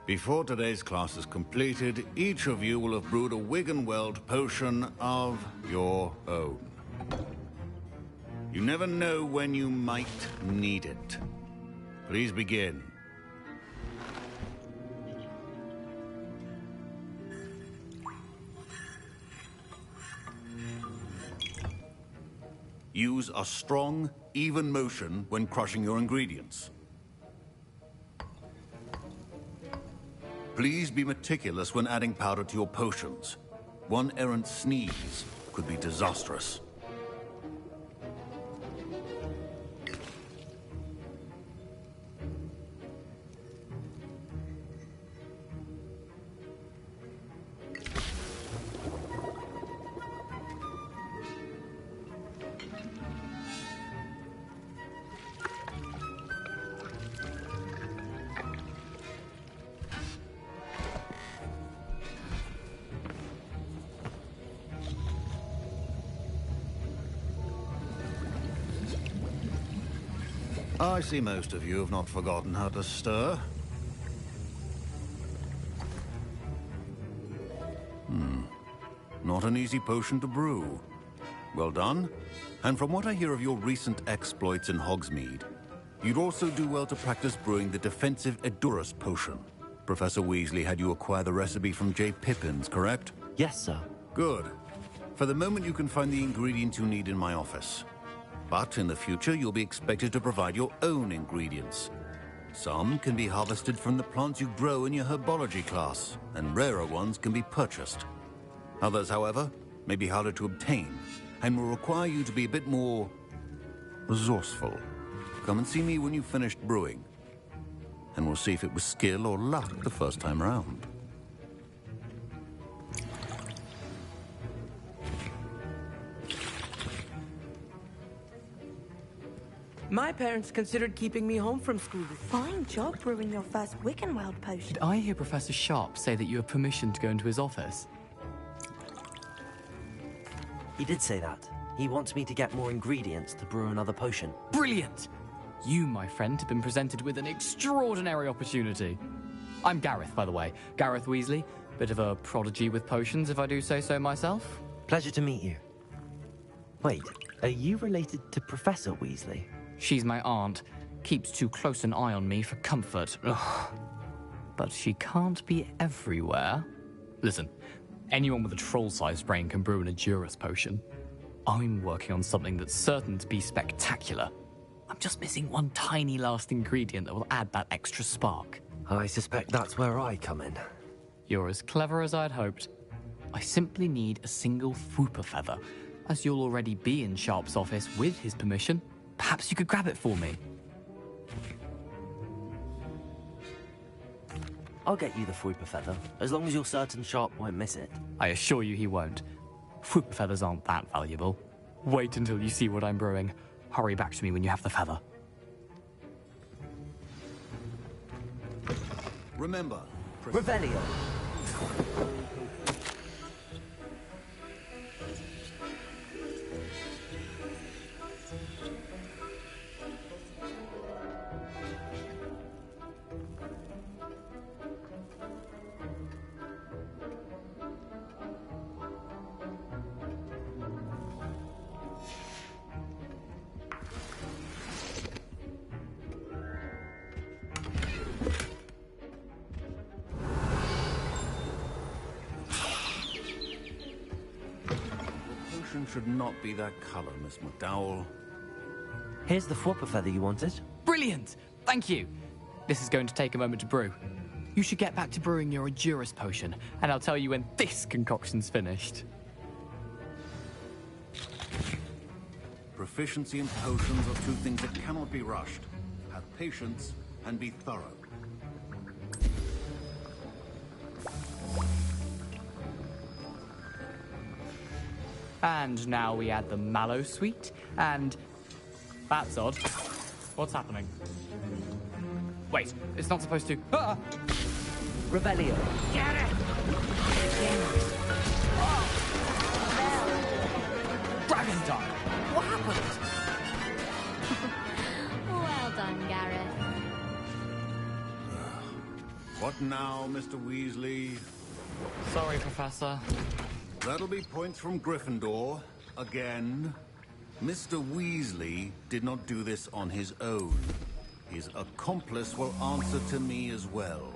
Before today's class is completed, each of you will have brewed a Wigan-Weld potion of your own. You never know when you might need it. Please begin. Use a strong, even motion when crushing your ingredients. Please be meticulous when adding powder to your potions. One errant sneeze could be disastrous. I see most of you have not forgotten how to stir. Not an easy potion to brew. Well done. And from what I hear of your recent exploits in Hogsmeade, you'd also do well to practice brewing the defensive Edurus potion. Professor Weasley had you acquire the recipe from J. Pippins, correct? Yes, sir. Good. For the moment, you can find the ingredients you need in my office. But in the future, you'll be expected to provide your own ingredients. Some can be harvested from the plants you grow in your herbology class, and rarer ones can be purchased. Others, however, may be harder to obtain, and will require you to be a bit more resourceful. Come and see me when you've finished brewing, and we'll see if it was skill or luck the first time round. My parents considered keeping me home from school this year. Fine job brewing your first Wigan-Weld potion. Did I hear Professor Sharp say that you have permission to go into his office? He did say that. He wants me to get more ingredients to brew another potion. Brilliant! You, my friend, have been presented with an extraordinary opportunity. I'm Gareth, by the way. Gareth Weasley. Bit of a prodigy with potions, if I do say so myself. Pleasure to meet you. Wait, are you related to Professor Weasley? She's my aunt. keeps too close an eye on me for comfort. Ugh. But she can't be everywhere. Listen, anyone with a troll-sized brain can brew an Edurus potion. I'm working on something that's certain to be spectacular. I'm just missing one tiny last ingredient that will add that extra spark. I suspect that's where I come in. You're as clever as I'd hoped. I simply need a single Fwooper feather. As you'll already be in Sharp's office with his permission, perhaps you could grab it for me. I'll get you the Fwooper feather, as long as you're certain Sharp won't miss it. I assure you he won't. Fwooper feathers aren't that valuable. Wait until you see what I'm brewing. Hurry back to me when you have the feather. Remember, Revelio. should not be that color, Miss McDowell. Here's the Fwooper feather you wanted. Brilliant! Thank you! This is going to take a moment to brew. You should get back to brewing your Edurus potion, and I'll tell you when this concoction's finished. Proficiency in potions are two things that cannot be rushed. Have patience and be thorough. And now we add the mallow sweet, and... That's odd. What's happening? Wait, it's not supposed to... Ah! Revelio. Get it! Dragon time! What happened? Well done, Gareth. What now, Mr. Weasley? Sorry, Professor. That'll be points from Gryffindor. Again. Mr. Weasley did not do this on his own. His accomplice will answer to me as well.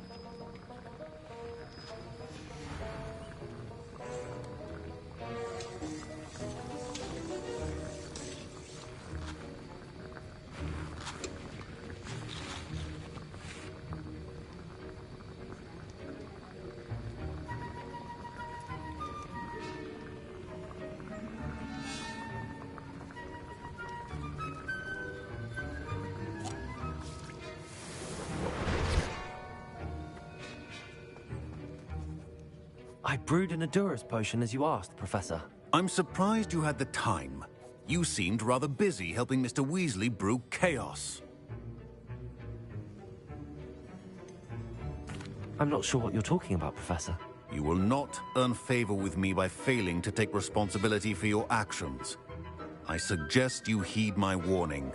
I brewed an Edurus potion as you asked, Professor. I'm surprised you had the time. You seemed rather busy helping Mr. Weasley brew chaos. I'm not sure what you're talking about, Professor. You will not earn favor with me by failing to take responsibility for your actions. I suggest you heed my warning.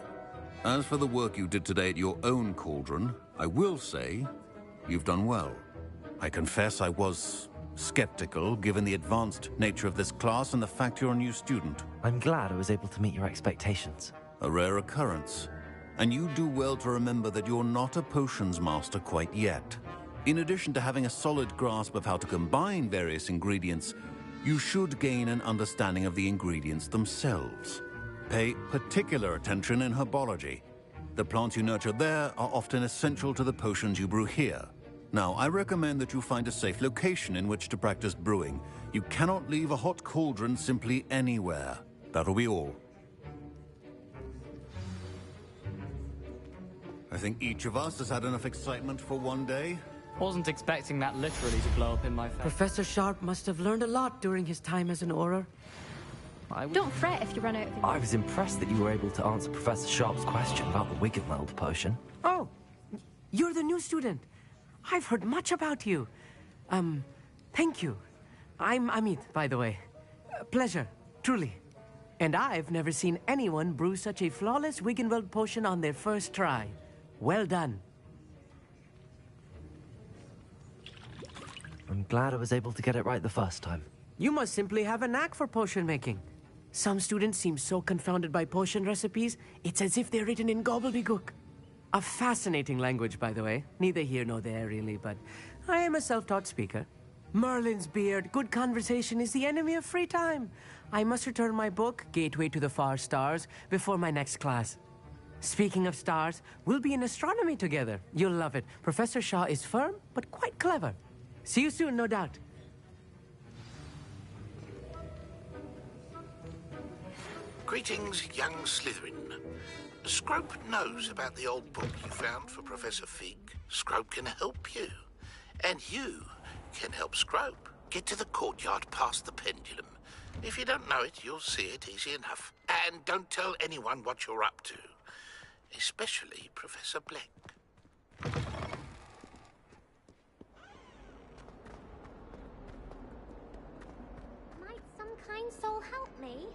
As for the work you did today at your own cauldron, I will say you've done well. I confess I was skeptical, given the advanced nature of this class and the fact you're a new student. I'm glad I was able to meet your expectations. A rare occurrence. And you do well to remember that you're not a potions master quite yet. In addition to having a solid grasp of how to combine various ingredients, you should gain an understanding of the ingredients themselves. Pay particular attention in herbology. The plants you nurture there are often essential to the potions you brew here. Now, I recommend that you find a safe location in which to practice brewing. You cannot leave a hot cauldron simply anywhere. That'll be all. I think each of us has had enough excitement for one day. Wasn't expecting that literally to blow up in my face. Professor Sharp must have learned a lot during his time as an Auror. Don't fret if you run out of I was impressed that you were able to answer Professor Sharp's question about the Wiggenweld potion. Oh, you're the new student. I've heard much about you. Thank you. I'm Amit, by the way. Pleasure, truly. And I've never seen anyone brew such a flawless Wiggenweld potion on their first try. Well done. I'm glad I was able to get it right the first time. You must simply have a knack for potion making. Some students seem so confounded by potion recipes, it's as if they're written in gobbledygook. A fascinating language, by the way. Neither here nor there, really, but I am a self-taught speaker. Merlin's beard, good conversation is the enemy of free time. I must return my book, Gateway to the Far Stars, before my next class. Speaking of stars, we'll be in astronomy together. You'll love it. Professor Shaw is firm, but quite clever. See you soon, no doubt. Greetings, young Slytherin. Scrope knows about the old book you found for Professor Fig. Scrope can help you. And you can help Scrope. Get to the courtyard past the pendulum. If you don't know it, you'll see it easy enough. And don't tell anyone what you're up to. Especially Professor Black. Might some kind soul help me?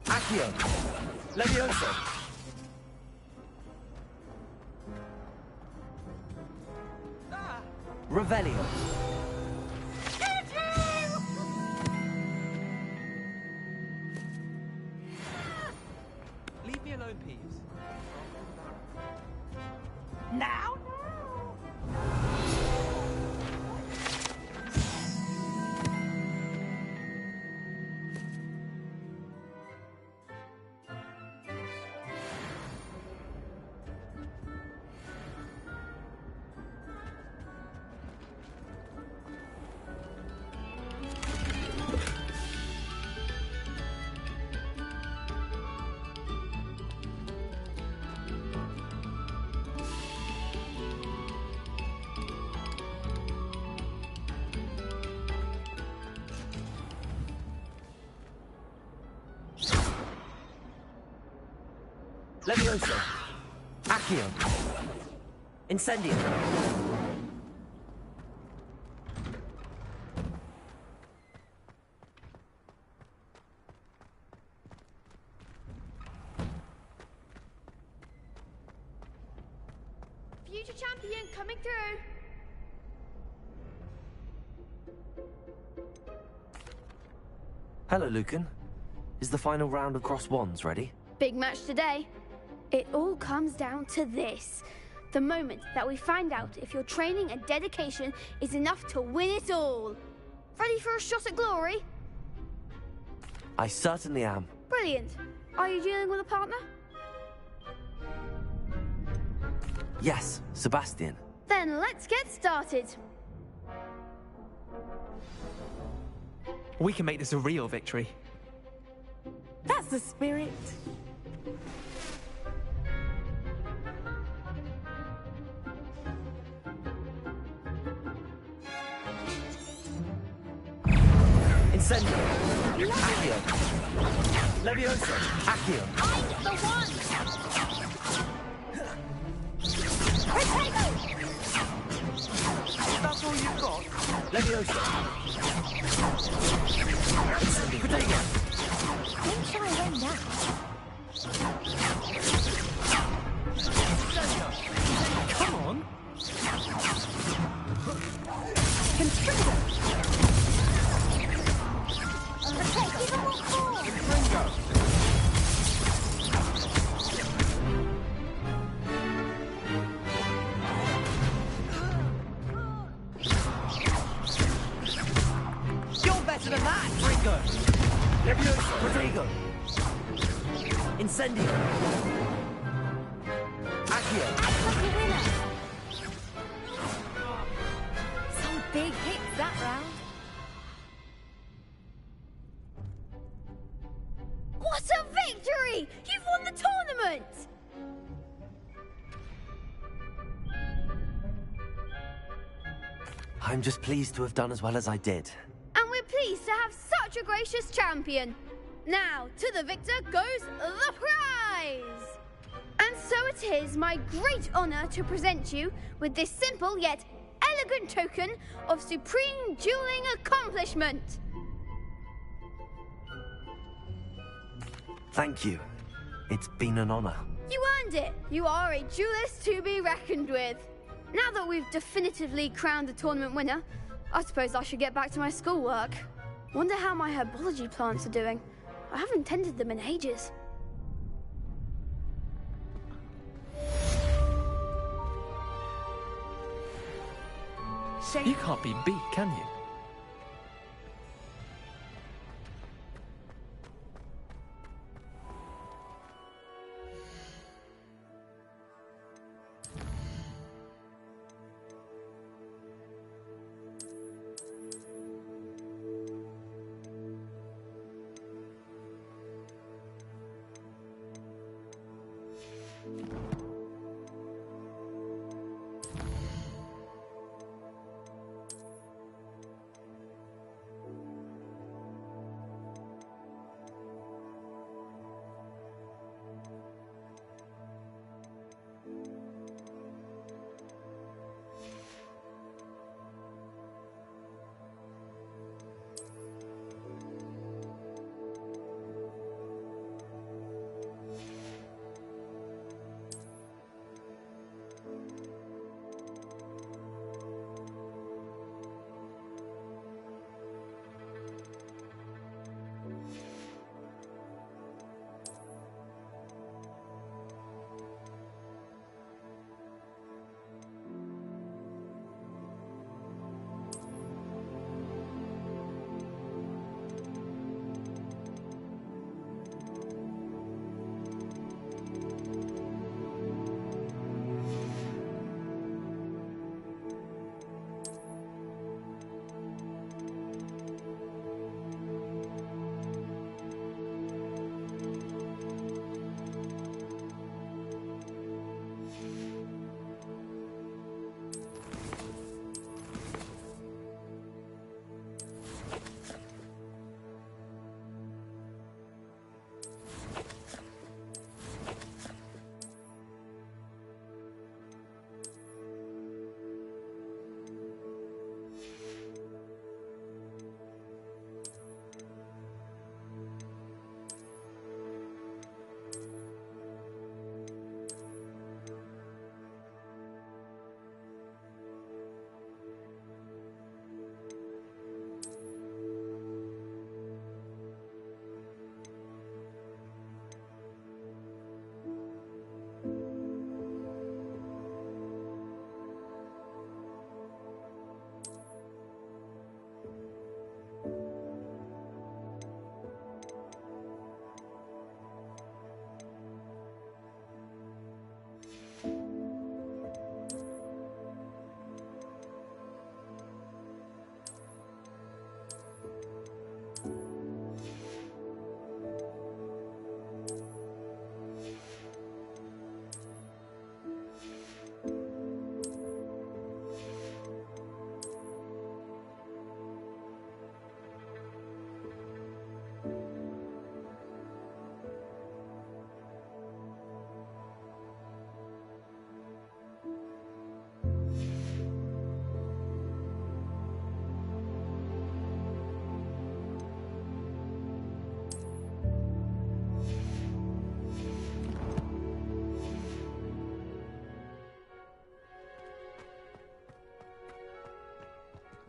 Accio! Levioso! Revelio! Leave me alone, Peeves. Now? Levioso! Accio! Incendio! Future champion coming through. Hello, Lucan. Is the final round of Cross Wands ready? Big match today. It all comes down to this. The moment that we find out if your training and dedication is enough to win it all. Ready for a shot at glory? I certainly am. Brilliant. Are you dealing with a partner? Yes, Sebastian. Then let's get started. We can make this a real victory. That's the spirit. Incendio! Accio! Levioso! Accio! I'm the one! That's all you've got? Levioso! Incendio! Protego! Don't try them now. Come on! Constrictor! You're better than that, Ringo! Levioso! Protego! Incendio! Accio! Lucky winner! Some big hits that round. What a victory! You've won the tournament! I'm just pleased to have done as well as I did. And we're pleased to have such a gracious champion. Now, to the victor goes the prize! And so it is my great honor to present you with this simple yet elegant token of supreme dueling accomplishment. Thank you. It's been an honor. You earned it. You are a duelist to be reckoned with. Now that we've definitively crowned the tournament winner, I suppose I should get back to my schoolwork. Wonder how my herbology plants are doing. I haven't tended them in ages. You can't be beat, can you?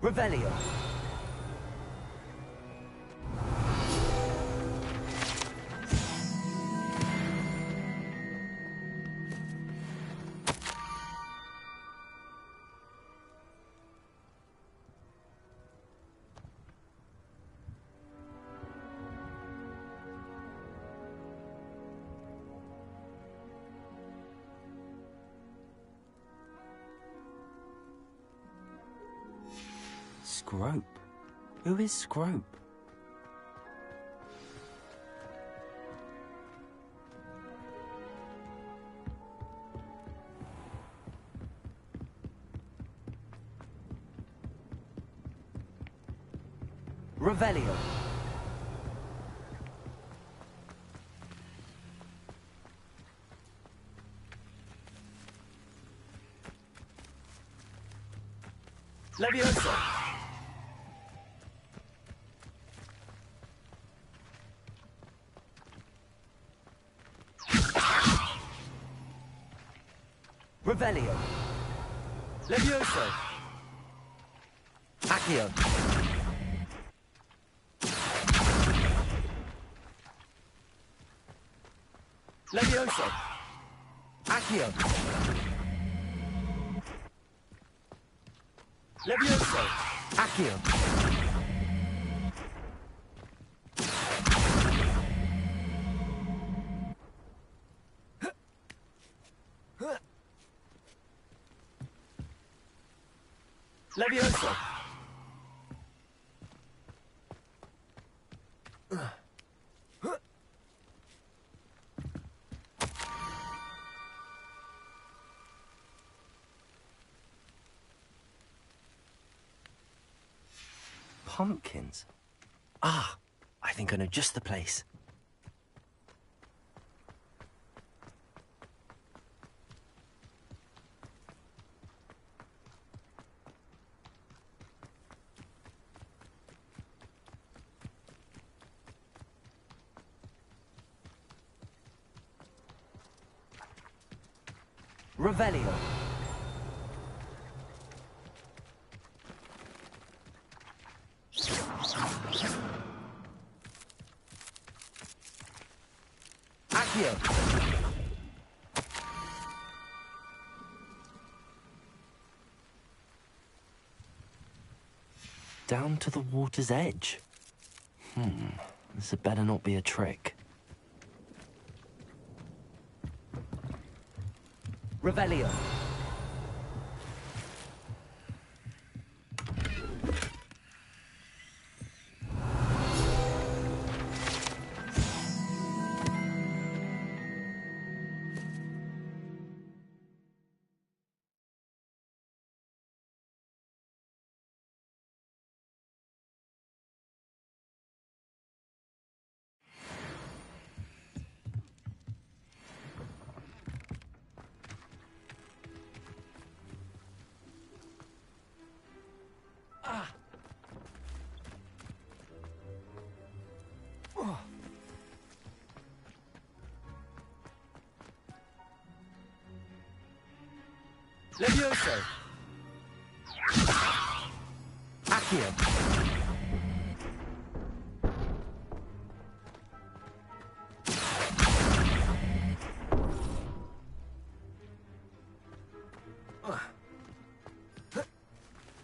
Revelio. Scrope? Who is Scrope? Revelio. Levioso. Revelio. Levioso. Accio. Levioso. Accio. Levioso. Accio. Levioso. Pumpkins? Ah, I think I know just the place. Revelio. Accio. Down to the water's edge. This had better not be a trick. Revelio. Levioso. Accio.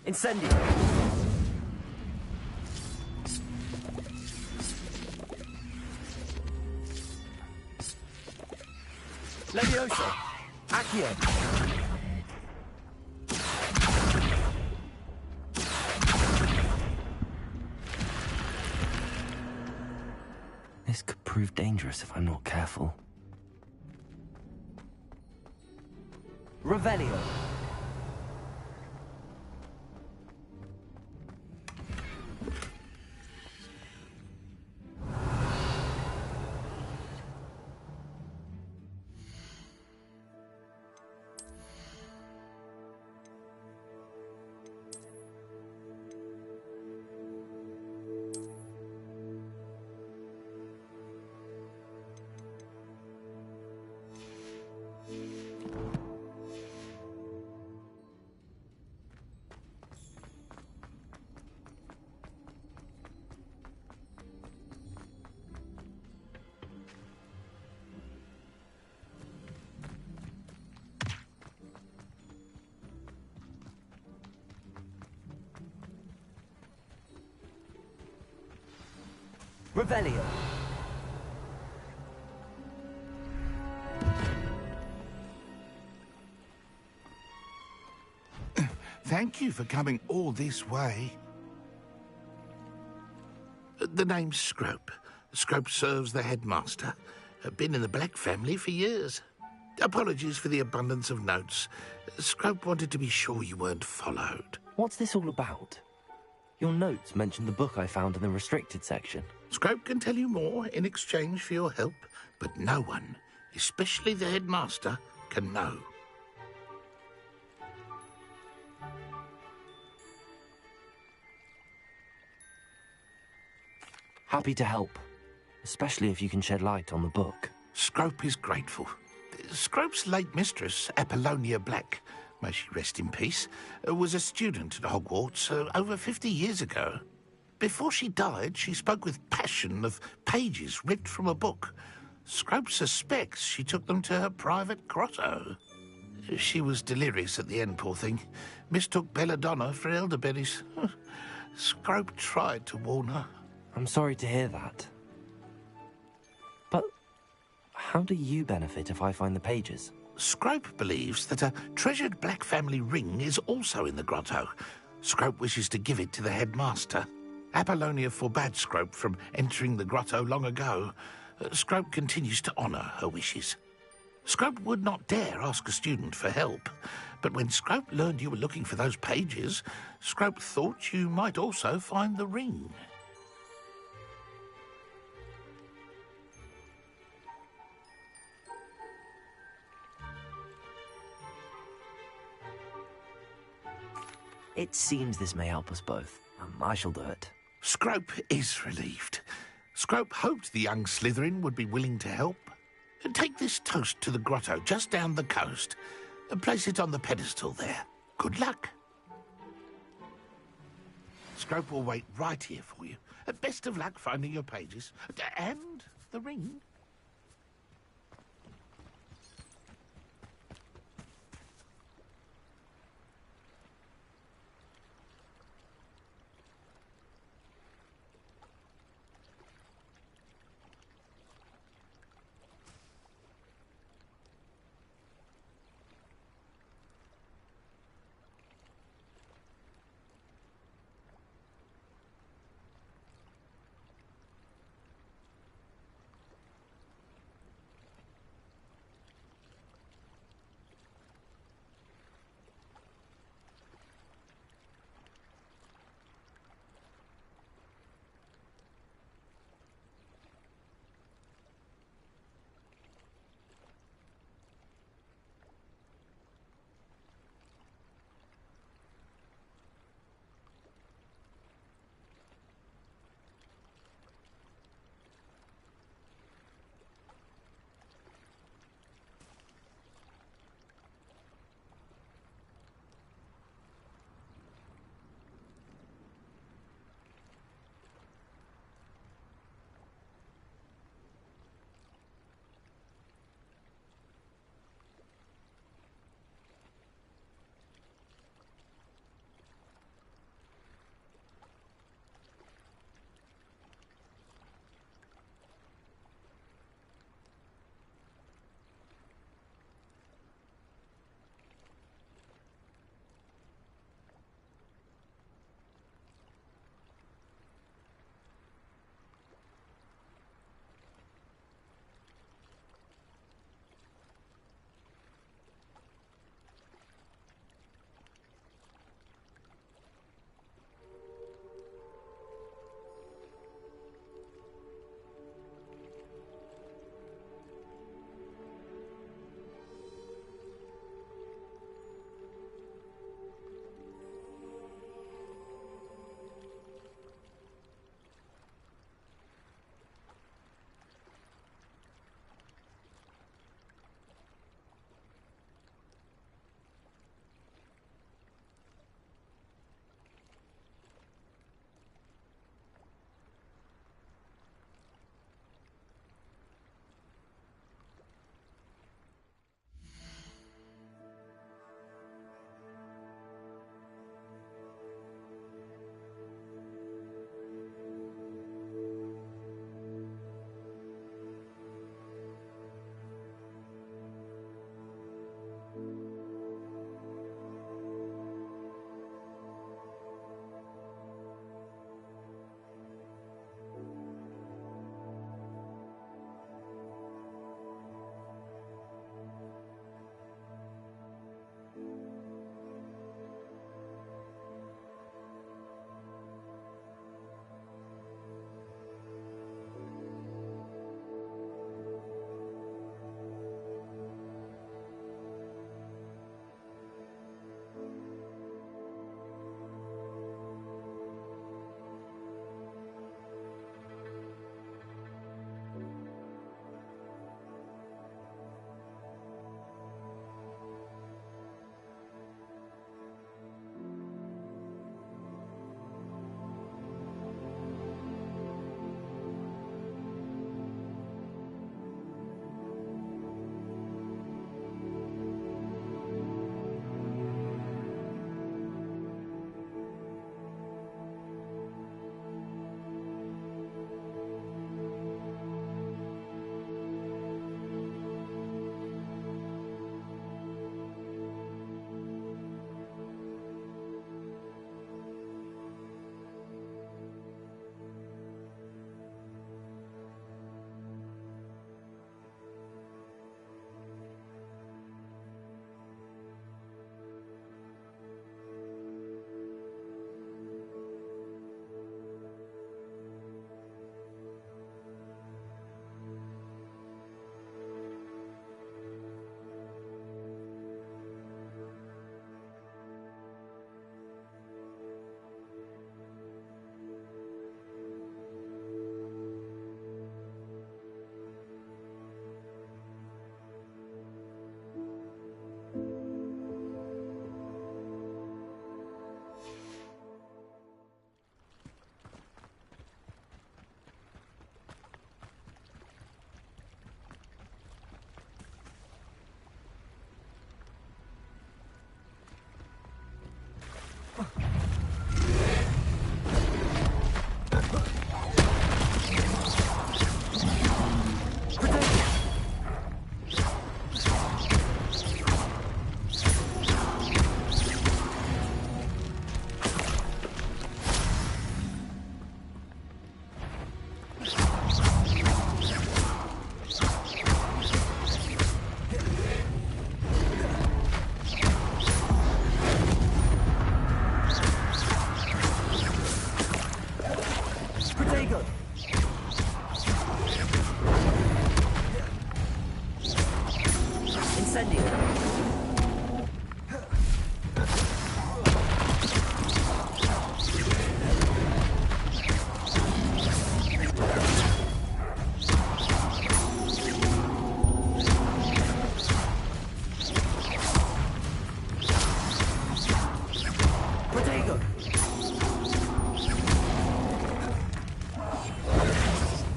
Incendio. Levioso. Accio. This could prove dangerous if I'm not careful. Revelio. Revelio. Thank you for coming all this way. The name's Scrope. Scrope serves the headmaster. Been in the Black family for years. Apologies for the abundance of notes. Scrope wanted to be sure you weren't followed. What's this all about? Your notes mentioned the book I found in the restricted section. Scrope can tell you more in exchange for your help, but no one, especially the headmaster, can know. Happy to help, especially if you can shed light on the book. Scrope is grateful. Scrope's late mistress, Apollonia Black, may she rest in peace, was a student at Hogwarts over 50 years ago. Before she died, she spoke with passion of pages ripped from a book. Scrope suspects she took them to her private grotto. She was delirious at the end, poor thing. Mistook belladonna for elderberries. Scrope tried to warn her. I'm sorry to hear that. But how do you benefit if I find the pages? Scrope believes that a treasured Black family ring is also in the grotto. Scrope wishes to give it to the headmaster. Apollonia forbade Scrope from entering the grotto long ago. Scrope continues to honour her wishes. Scrope would not dare ask a student for help, but when Scrope learned you were looking for those pages, Scrope thought you might also find the ring. It seems this may help us both. I shall do it. Scrope is relieved. Scrope hoped the young Slytherin would be willing to help. Take this toast to the grotto just down the coast and place it on the pedestal there. Good luck. Scrope will wait right here for you. Best of luck finding your pages. And the ring.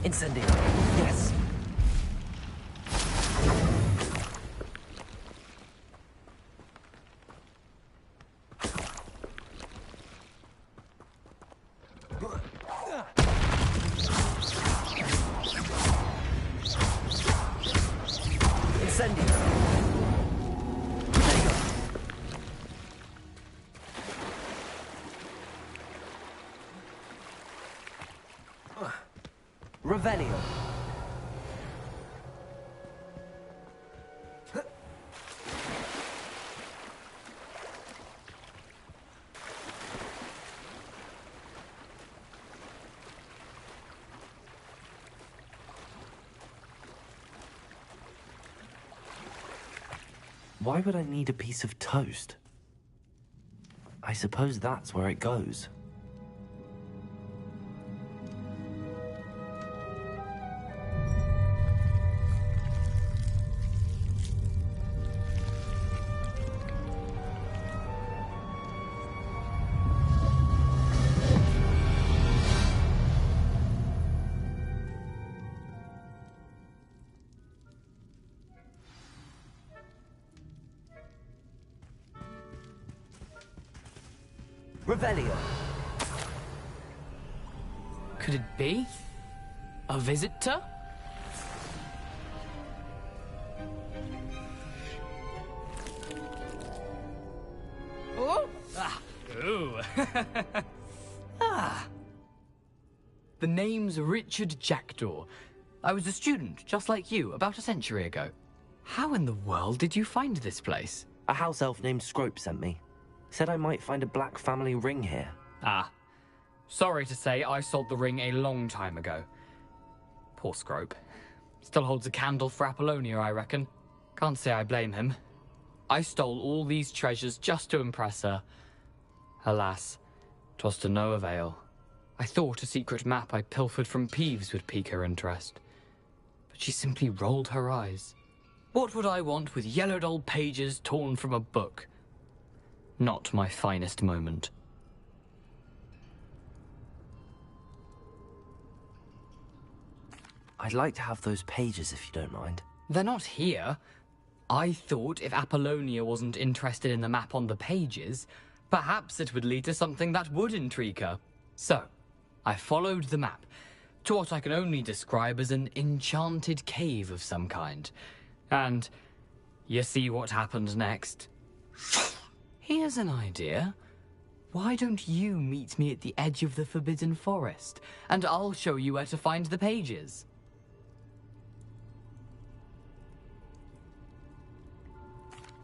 Incendio. Yes. Revelio. Why would I need a piece of toast? I suppose that's where it goes. Revelio. Could it be? A visitor? Oh! Ah! Ooh! Ah! The name's Richard Jackdaw. I was a student, just like you, about a century ago. How in the world did you find this place? A house elf named Scrope sent me. Said I might find a black family ring here. Ah. Sorry to say, I sold the ring a long time ago. Poor Scrope. Still holds a candle for Apollonia, I reckon. Can't say I blame him. I stole all these treasures just to impress her. Alas, 'twas to no avail. I thought a secret map I pilfered from Peeves would pique her interest. But she simply rolled her eyes. What would I want with yellowed old pages torn from a book? Not my finest moment. I'd like to have those pages if you don't mind. They're not here. I thought if Apollonia wasn't interested in the map on the pages, perhaps it would lead to something that would intrigue her. So, I followed the map to what I can only describe as an enchanted cave of some kind. And you see what happened next. Here's an idea. Why don't you meet me at the edge of the Forbidden Forest, and I'll show you where to find the pages.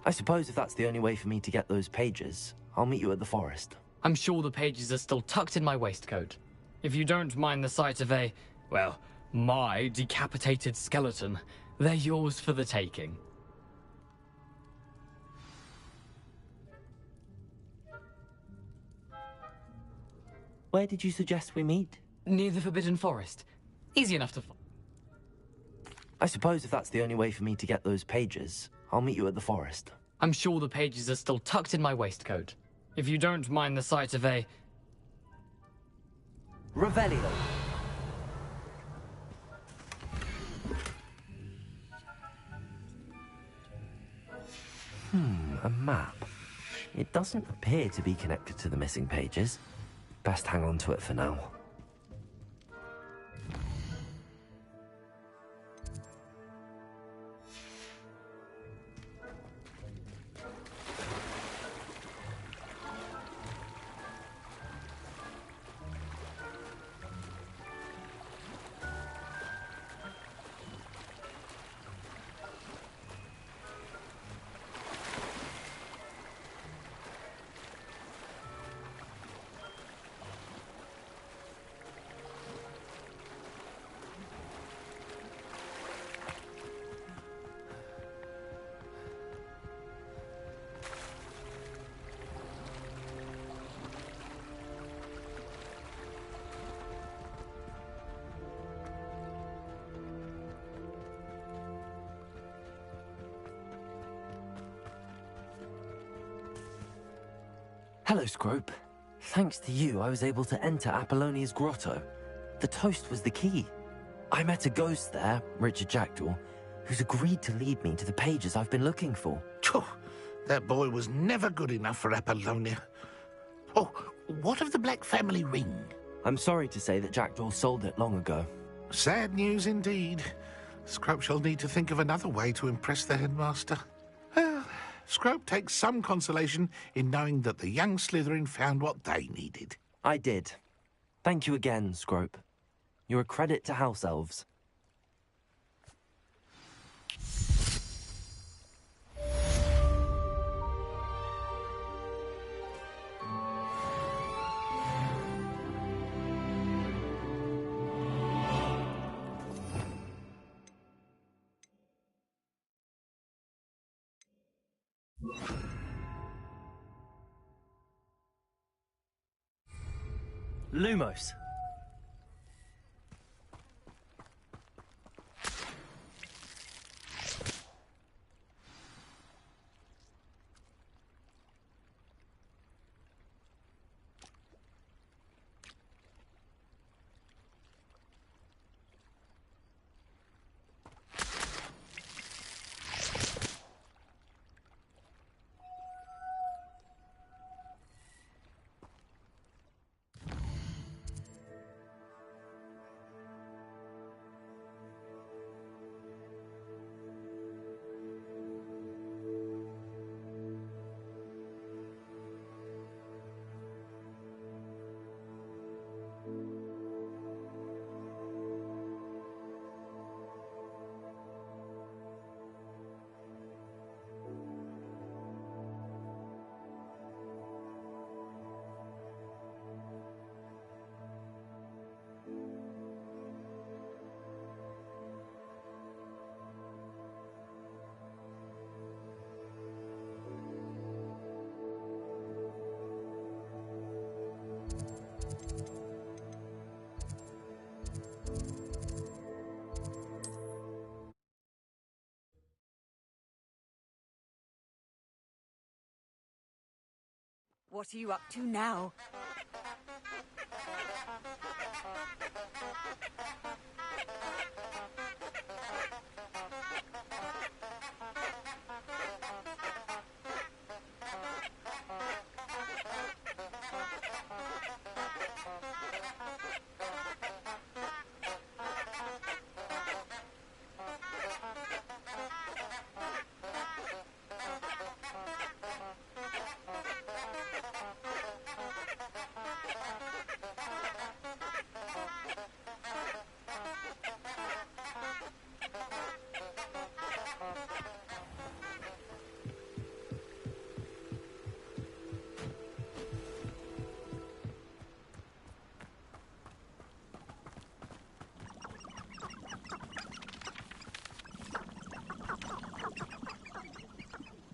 I suppose if that's the only way for me to get those pages, I'll meet you at the forest. I'm sure the pages are still tucked in my waistcoat. If you don't mind the sight of a, well, my decapitated skeleton, they're yours for the taking. Where did you suggest we meet? Near the Forbidden Forest. Easy enough to find. I suppose if that's the only way for me to get those pages, I'll meet you at the forest. I'm sure the pages are still tucked in my waistcoat. If you don't mind the sight of a... Revelio. A map. It doesn't appear to be connected to the missing pages. Best hang on to it for now. Hello, Scrope. Thanks to you, I was able to enter Apollonia's grotto. The toast was the key. I met a ghost there, Richard Jackdaw, who's agreed to lead me to the pages I've been looking for. Phew, that boy was never good enough for Apollonia. Oh, what of the Black family ring? I'm sorry to say that Jackdaw sold it long ago. Sad news indeed. Scrope shall need to think of another way to impress the headmaster. Well, Scrope takes some consolation in knowing that the young Slytherin found what they needed. I did. Thank you again, Scrope. You're a credit to House Elves. Lumos. What are you up to now?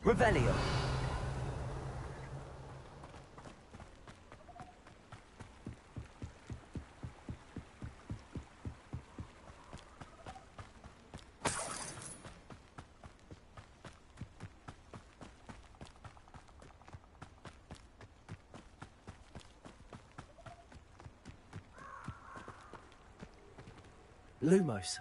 Revelio. Lumos.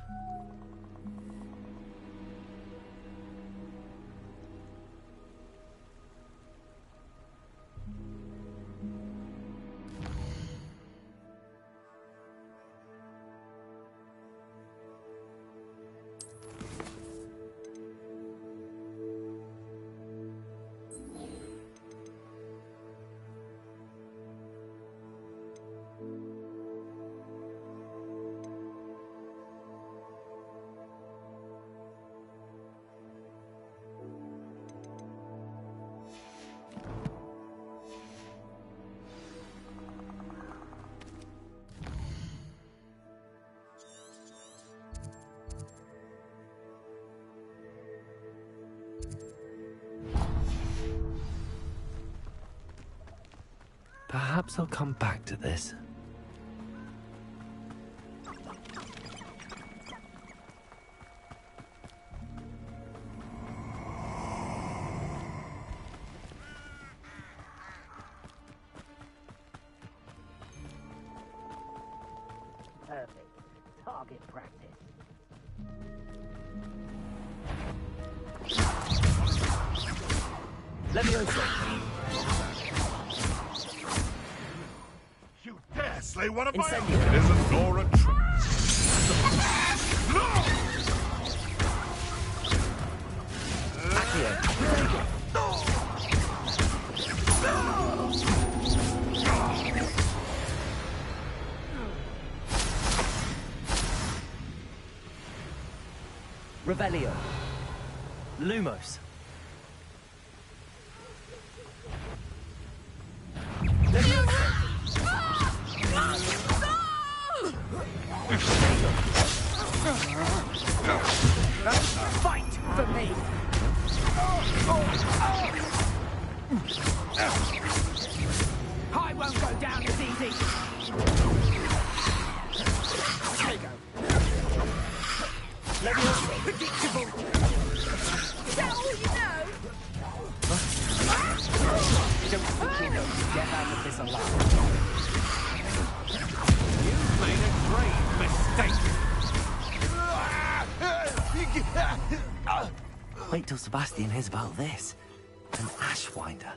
Perhaps I'll come back to this. Perfect. Time target practice. Leviosa! You dare slay one of my own? Incendio. It isn't Nora Tree. Accio. Revelio. Lumos. Fight for me! I won't go down as easy! There you go. Predictable! Is that all you know? Don't think you're going to get out of this alive. You've made a grave mistake! Wait till Sebastian hears about this. An Ashwinder.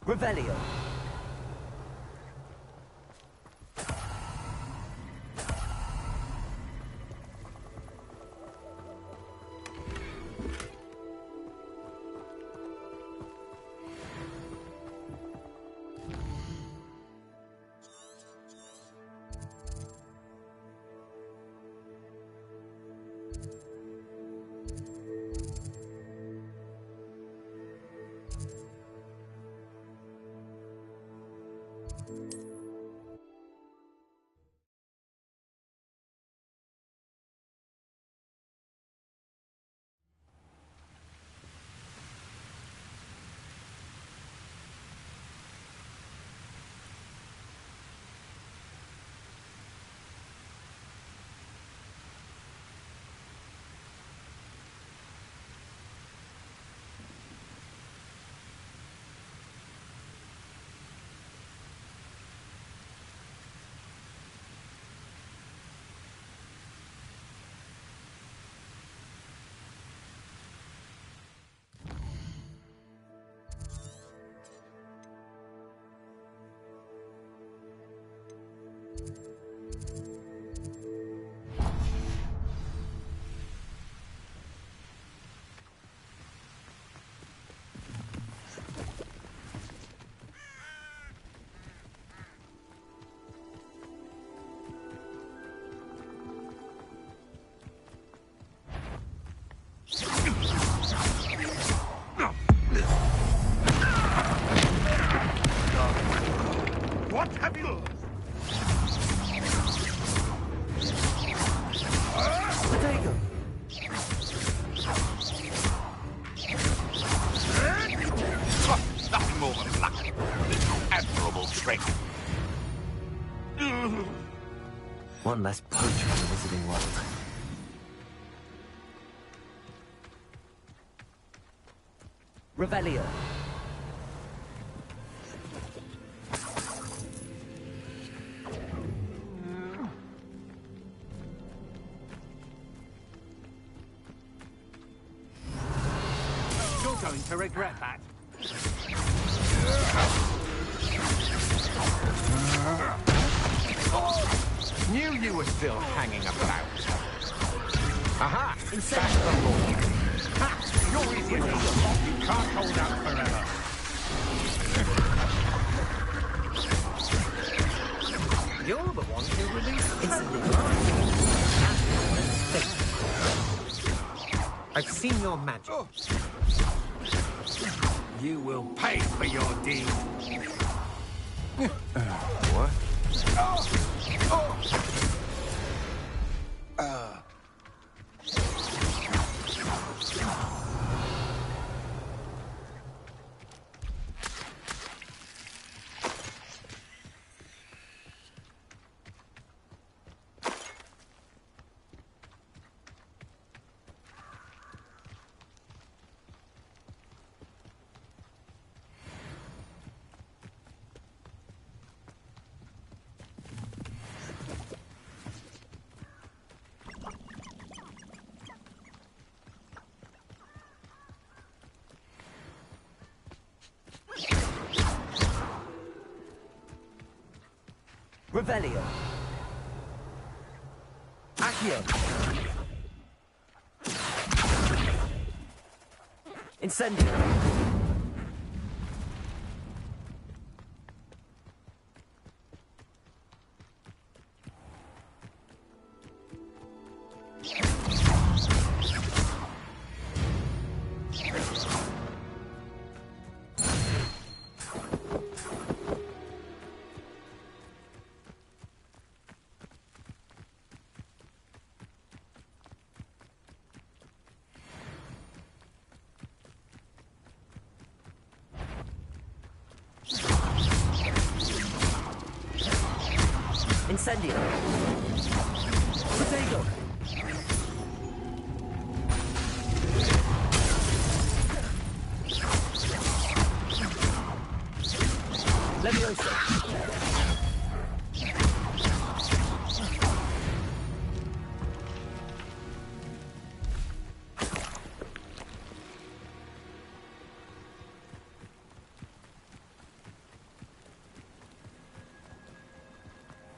Revelio. What have you... Potato. Nothing more than luck. Little admirable trick. One less poacher in the Wizarding world. Revelio. You're going to regret that. Knew you were still hanging about. Aha! That's the ball. Ha! You're easy enough. You can't hold out forever. You're the one who released I've seen your magic. You will pay for your deed. What? Revelio. Accio. Incendio. Incendio. Potato. Leviosa.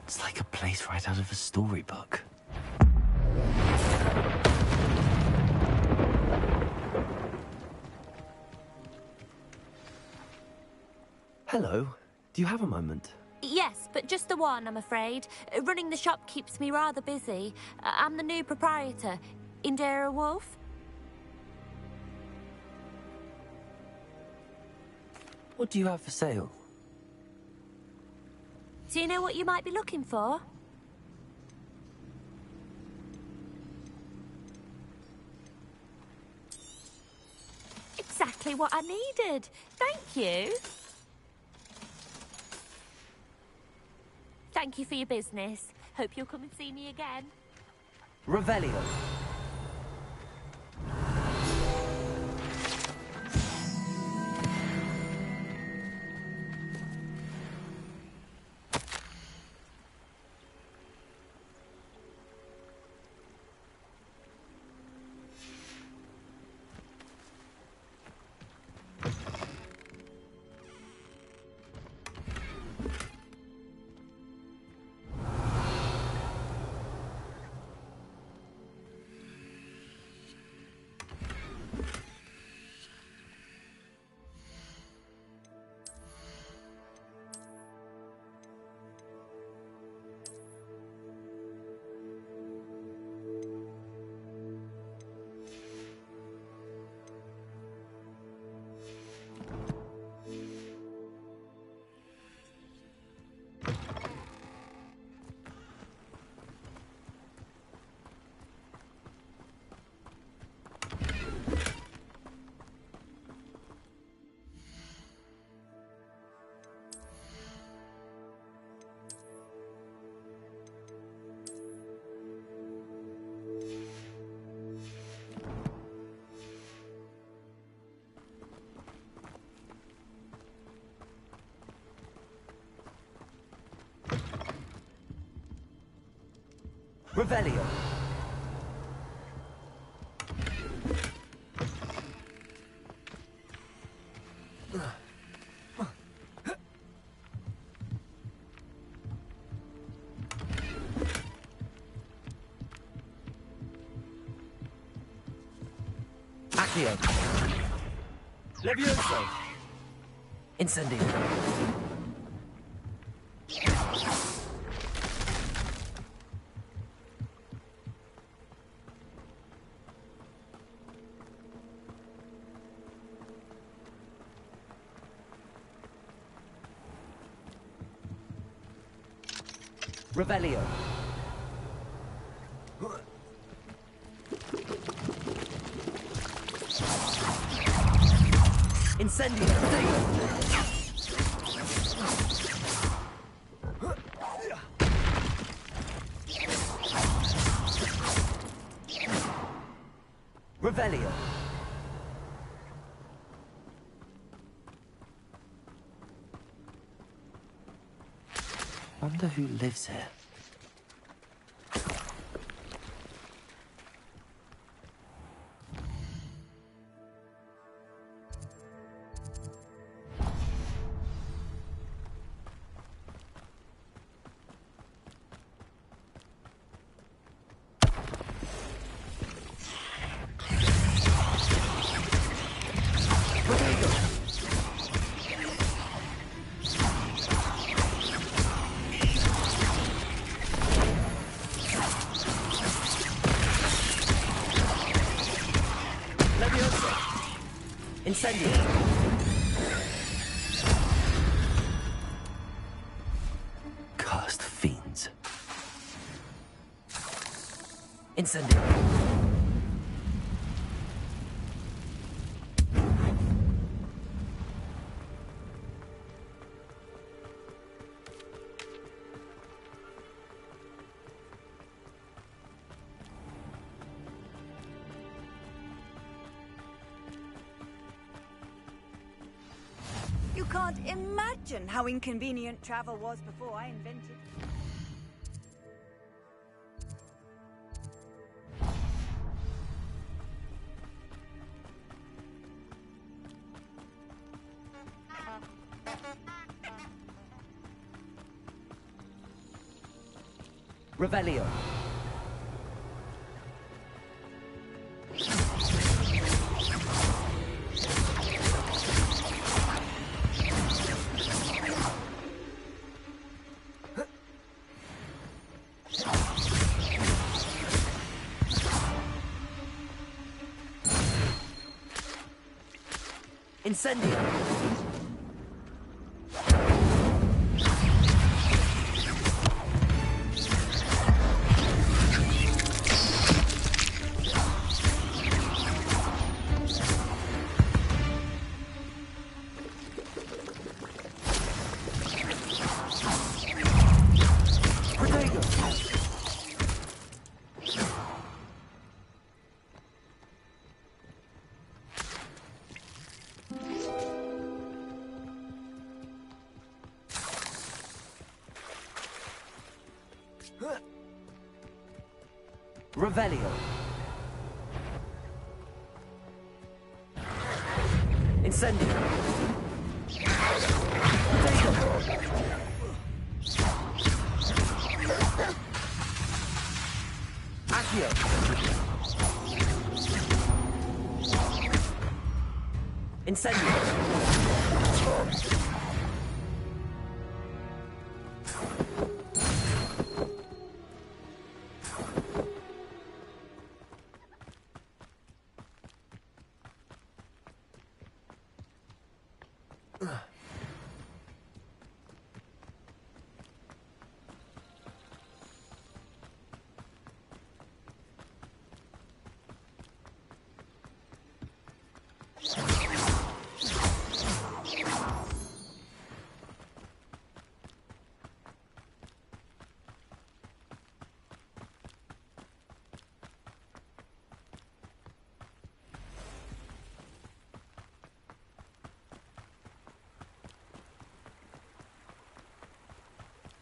It's like a place right out of a storybook. Hello. Do you have a moment? Yes, but just the one, I'm afraid. Running the shop keeps me rather busy. I'm the new proprietor, Indira Wolf. What do you have for sale? Do you know what you might be looking for? Exactly what I needed. Thank you. Thank you for your business. Hope you'll come and see me again. Revelio. Revelio. Accio. Levioso. Incendio. Revelio. Incendio. Revelio. Wonder who lives here. Incendio! Cursed fiends. Incendio! You can't imagine how inconvenient travel was before I invented. Revelio. Incendio! Revelio. Incendio. Accio. Incendio.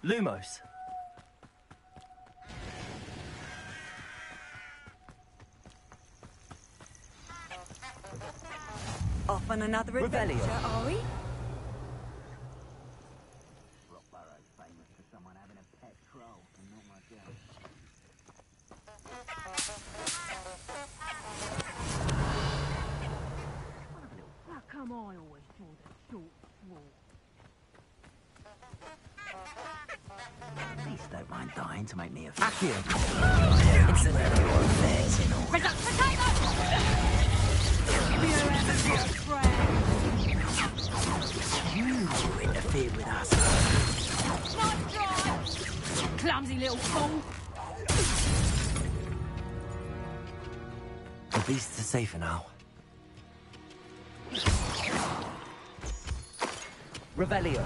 Lumos. Off on another adventure, are we? Rockborough's famous for someone having a pet troll, and not myself. How come I always draw the short straw? Please don't mind dying to make me a Accio. It's an everyone affairs in all. You interfere with us. Not dry! Clumsy little fool! The beasts are safer now. Revelio.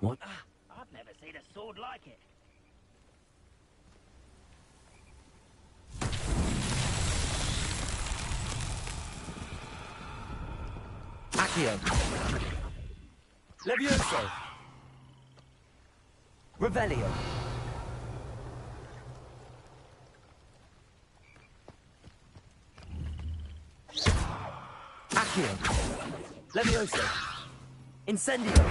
What? I've never seen a sword like it. Accio. Levioso. Revelio. Accio. Levioso. Incendio.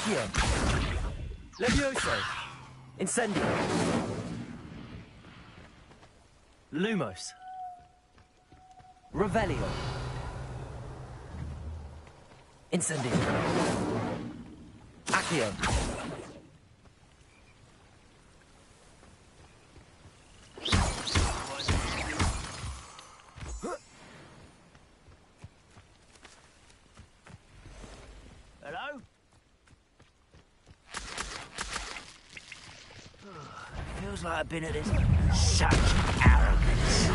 Accio. Levioso. Incendio. Lumos. Revelio. Incendio. Accio. Hello? Feels like I've been at this. Such arrogance.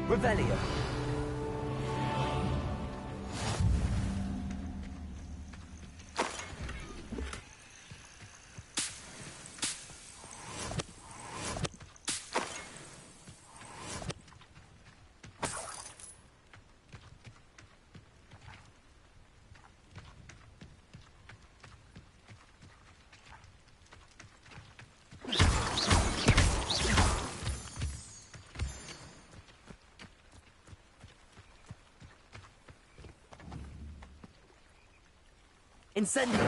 Revelio. Incendio.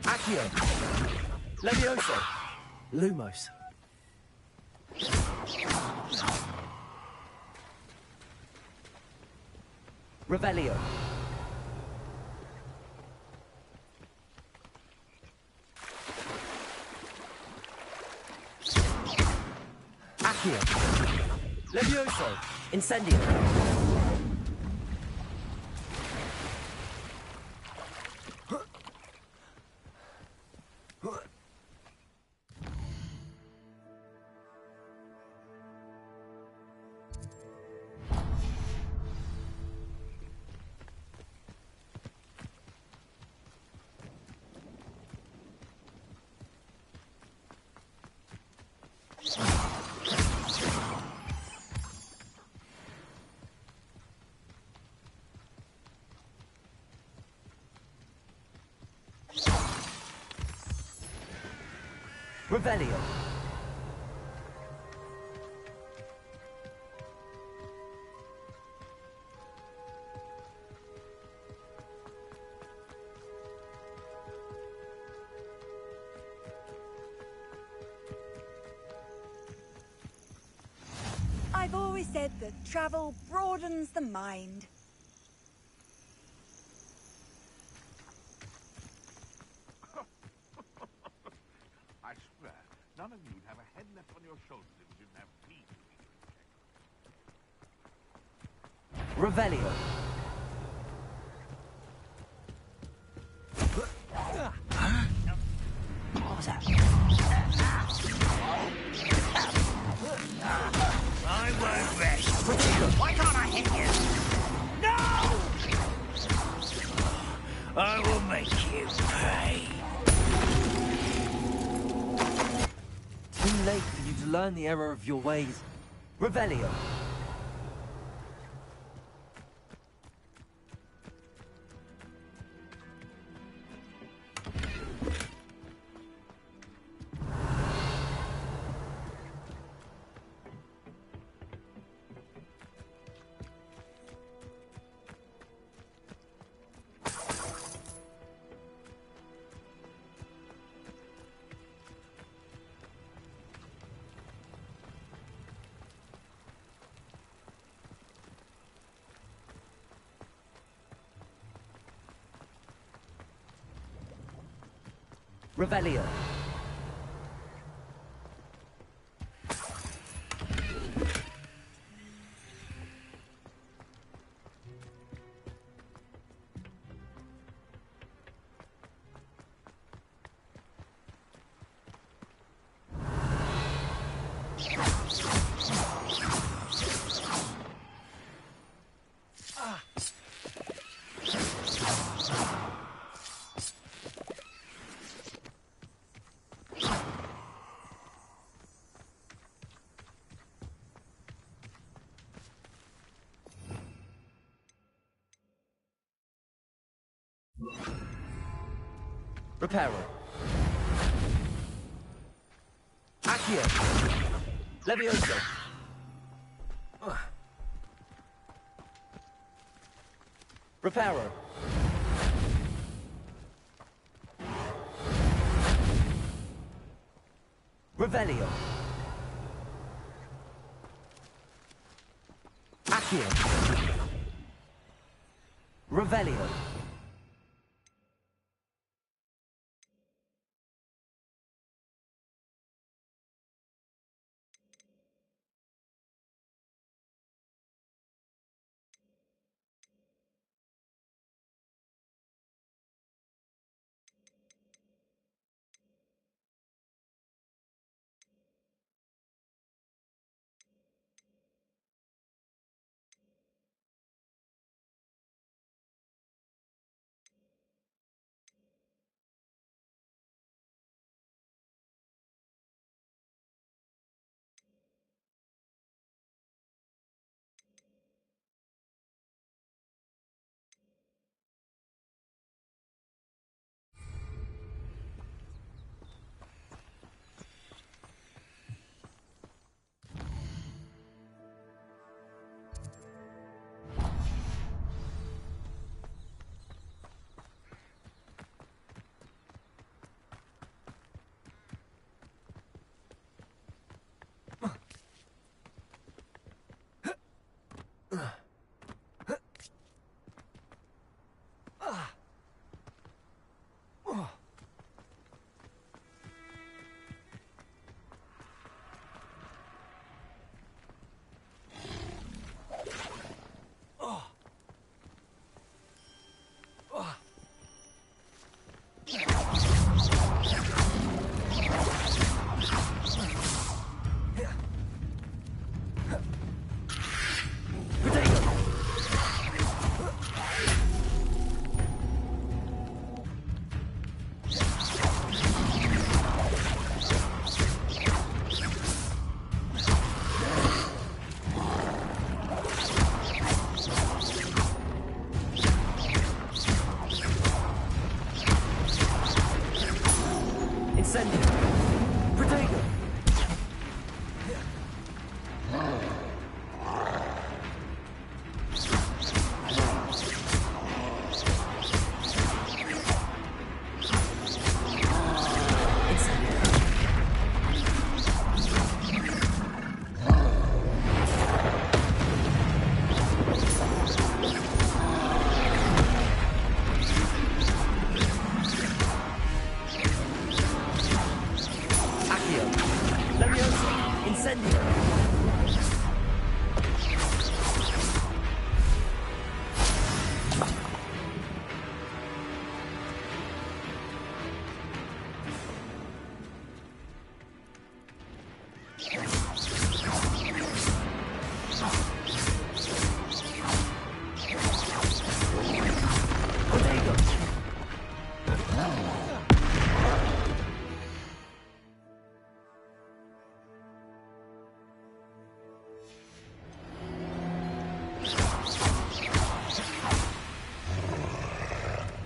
Accio. Levioso. Lumos. Revelio. Accio. Levioso. Incendio. Revelio. I've always said that travel broadens the mind. I swear, none of you'd have a head left on your shoulders if you didn't have me to Revelio. What was that? I won't rest. Why can't I hit you? No! I will make you pay. Too late for you to learn the error of your ways. Revelio. Revelio. Reparo. Accio. Levioso. Reparo. Revelio. Accio. Revelio.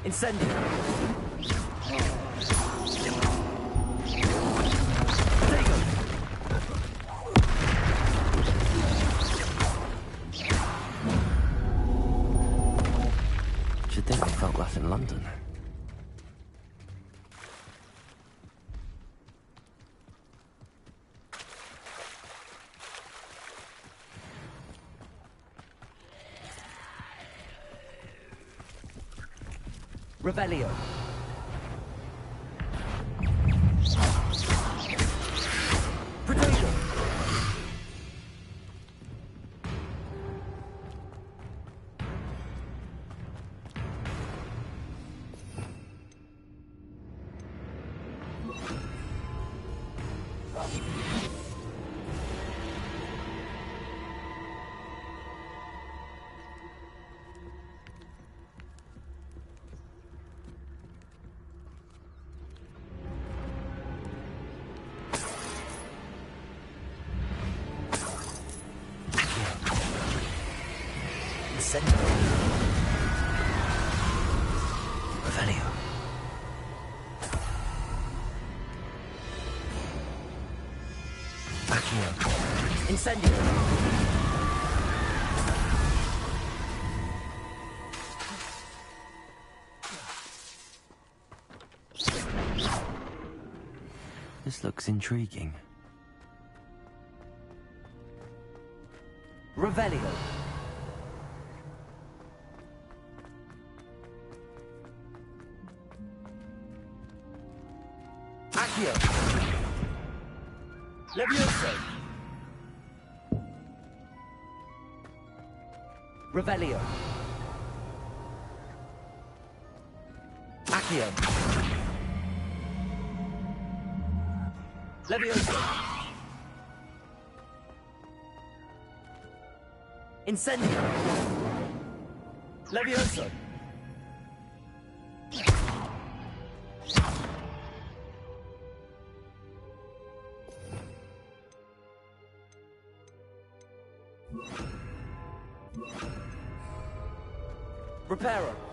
Incendio. Should think I felt that in London. Revelio. Protego. Revelio. Accio. Incendio! This looks intriguing. Revelio! Accio! Levioso! Revelio! Accio! Levioso! Incendio! Levioso! Reparo!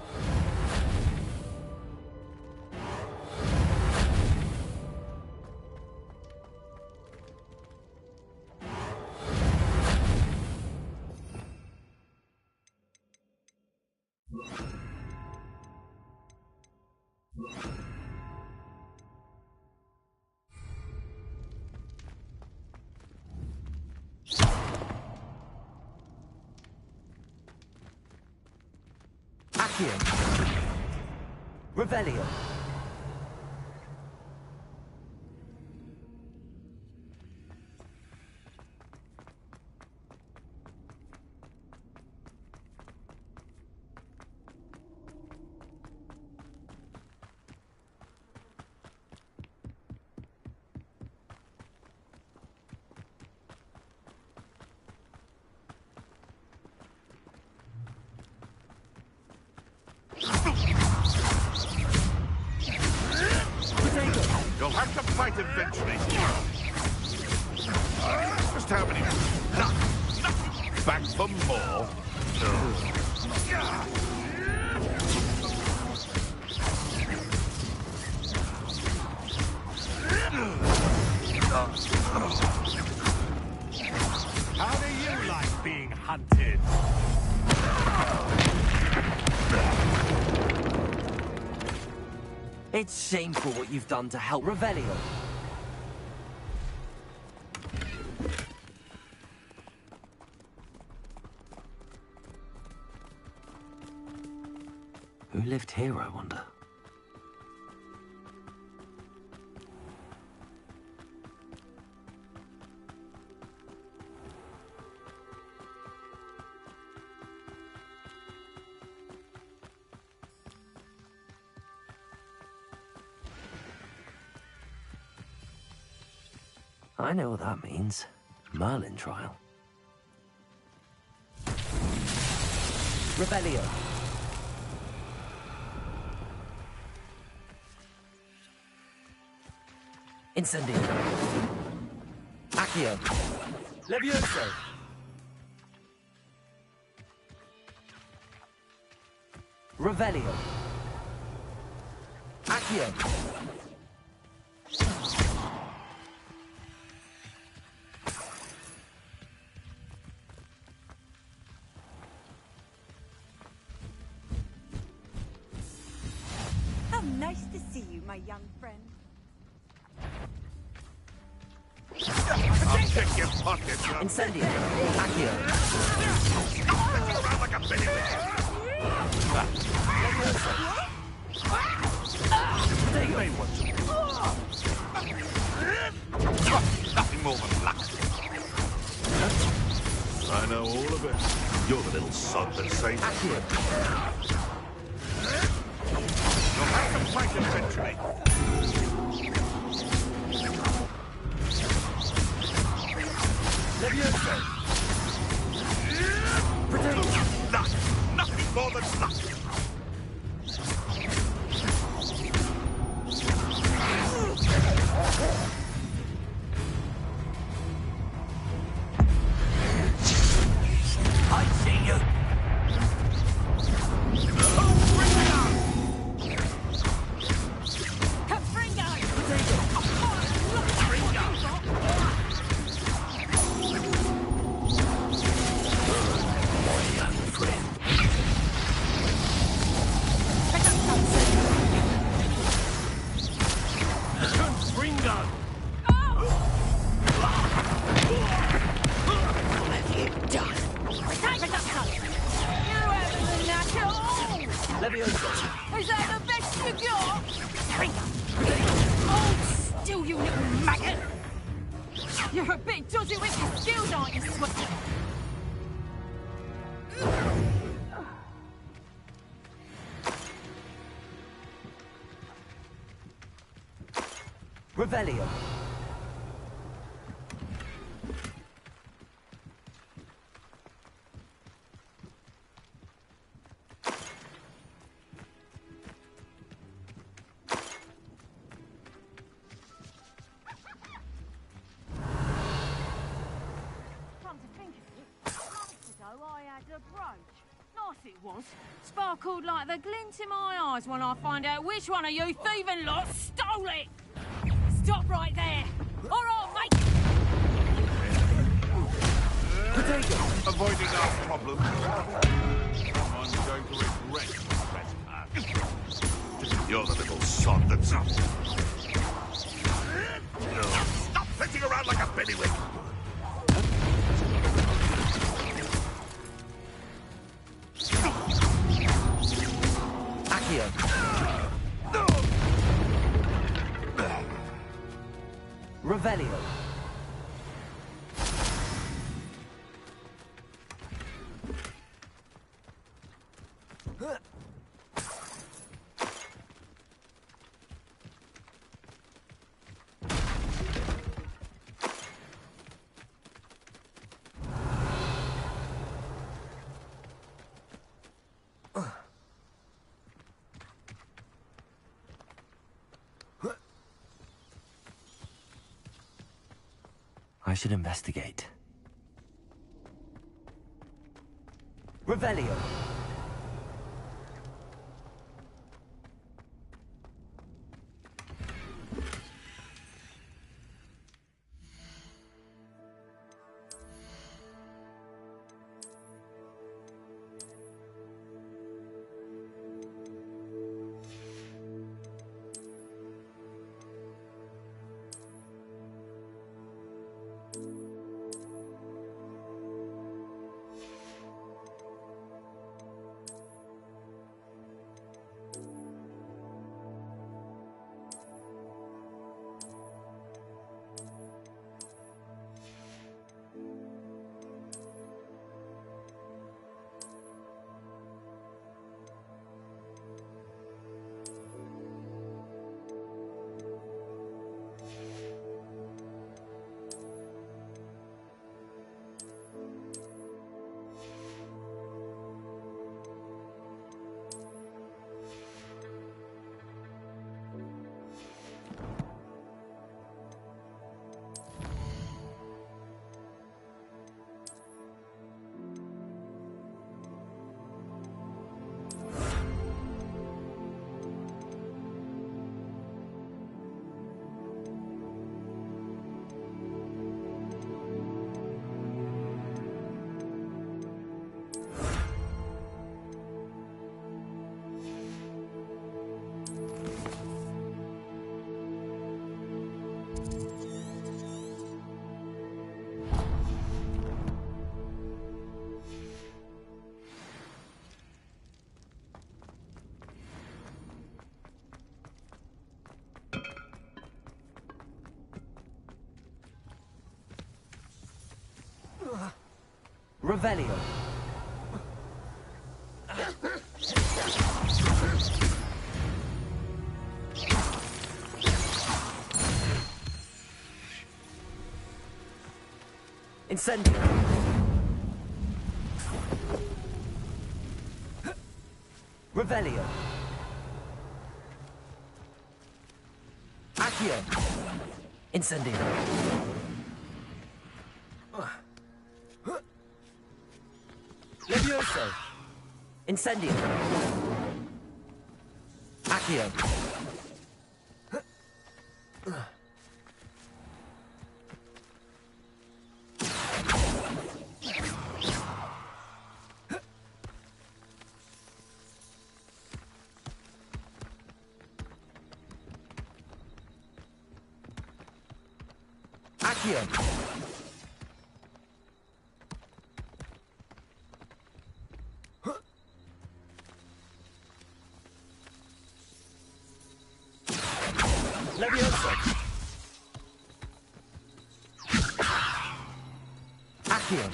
Accio! Revelio! You'll have to fight eventually. Just how many? Nothing. Back for more. How do you like being hunted? It's shameful what you've done to help Revelio. Who lived here, I wonder? I know what that means. Merlin trial. Revelio. Incendio. Accio. Levioso. Revelio. Accio. Nice to see you, my young friend. I'll check your pockets. Incendio. Accio. Around like a penny Nothing more than luck. I know all of it. You're the little sod that saves Accio. You'll have to fight eventually. Levioso. Luck. Nothing more than luck. I see you. You're a bit dodgy with your skills, aren't you, Sweet? Revelio. Come to think of it, months ago I had a brooch. Nice it was. Sparkled like the glint in my eyes when I find out which one of you thieving lot stole it. Stop right there. All right, mate. Potato. Avoiding our problem. Someone's going to regret the trespass. You're the little sod that's... Stop flitting around like a bailiwick! Accio. Revelio. I should investigate. Revelio. Revelio. Incendio. Revelio. Accio. Incendio. Levioso. Incendio. Accio. Accio. Levioso. Accio.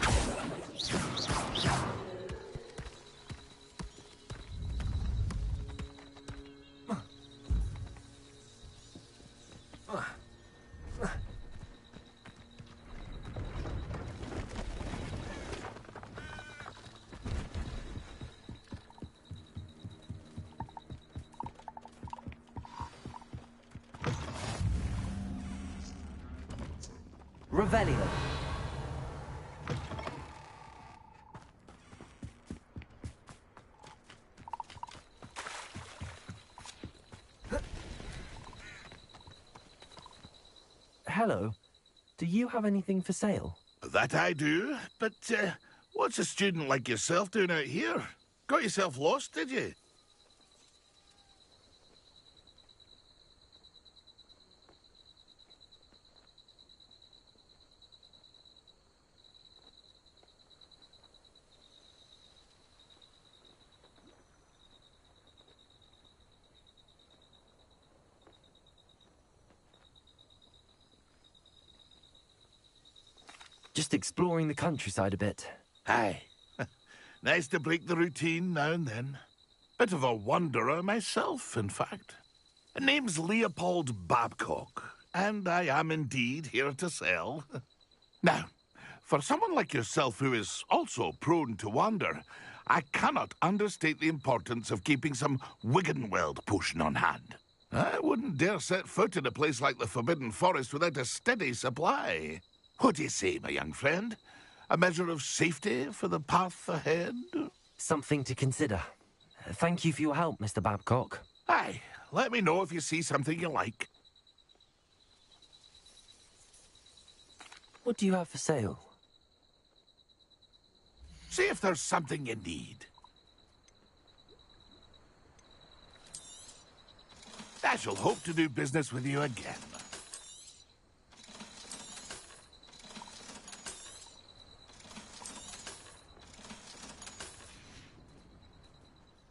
Revelio. Hello. Do you have anything for sale? That I do, but what's a student like yourself doing out here? Got yourself lost, did you? Just exploring the countryside a bit. Aye. Nice to break the routine now and then. Bit of a wanderer myself, in fact. Name's Leopold Babcock, and I am indeed here to sell. Now, for someone like yourself who is also prone to wander, I cannot understate the importance of keeping some Wiggenweld potion on hand. I wouldn't dare set foot in a place like the Forbidden Forest without a steady supply. What do you say, my young friend? A measure of safety for the path ahead? Something to consider. Thank you for your help, Mr. Babcock. Aye, let me know if you see something you like. What do you have for sale? See if there's something you need. I shall hope to do business with you again.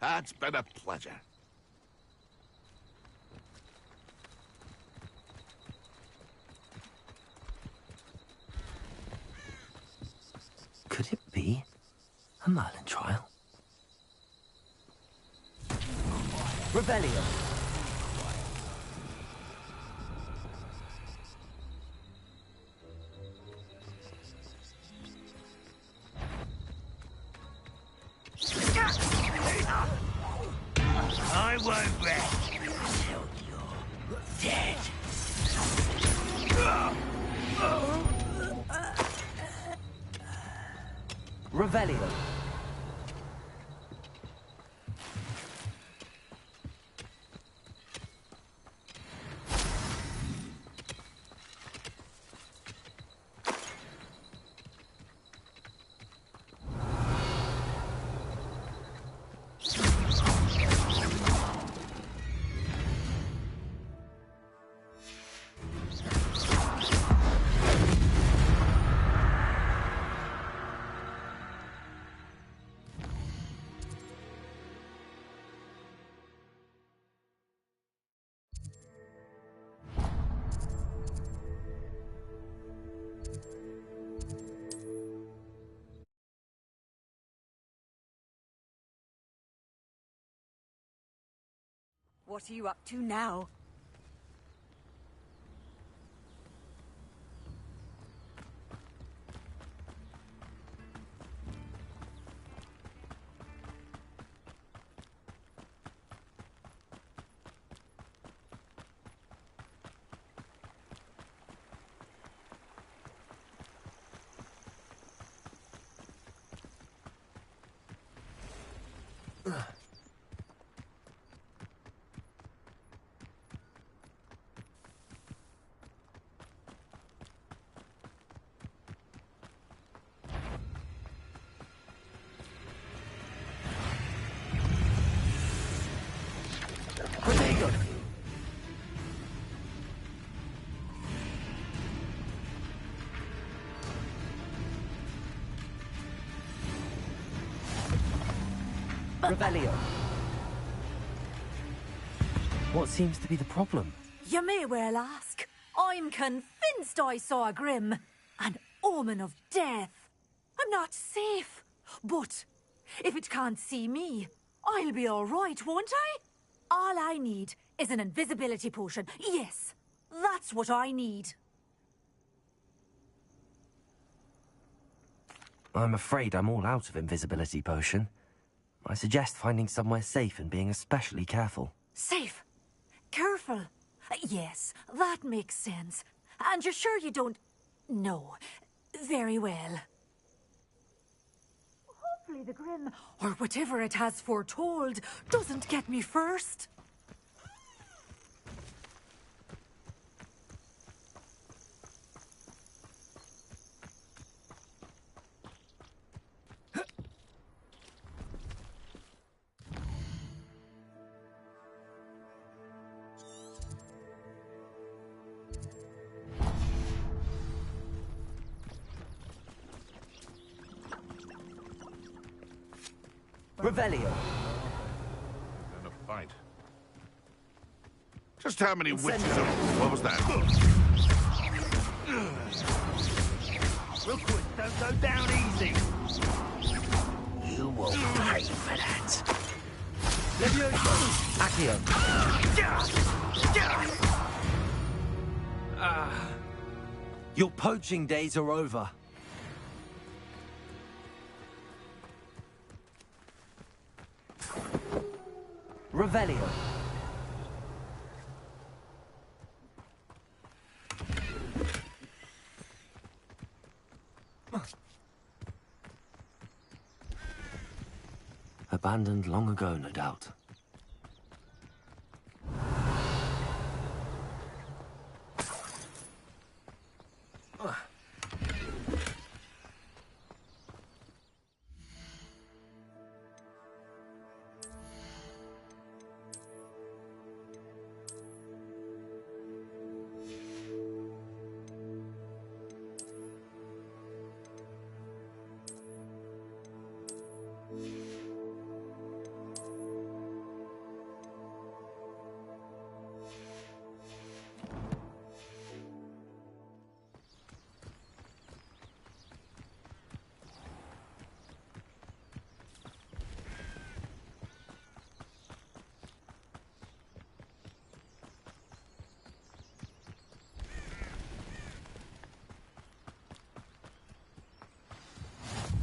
It's been a pleasure. Could it be a Merlin trial? Rebellion. I won't rest until you're dead. Revelio. What are you up to now? Revelio. What seems to be the problem? You may well ask. I'm convinced I saw a Grim, an omen of death. I'm not safe. But if it can't see me, I'll be all right, won't I? All I need is an invisibility potion. Yes, that's what I need. I'm afraid I'm all out of invisibility potion. I suggest finding somewhere safe and being especially careful. Safe? Careful? Yes, that makes sense. And you're sure you don't... No. Very well. Hopefully the Grim, or whatever it has foretold, doesn't get me first. Revelio. And a fight. Just how many witches of... What was that? Rookwood, don't go down easy. You will pay for that. Accio. Your poaching days are over. Revelio. Abandoned long ago, no doubt.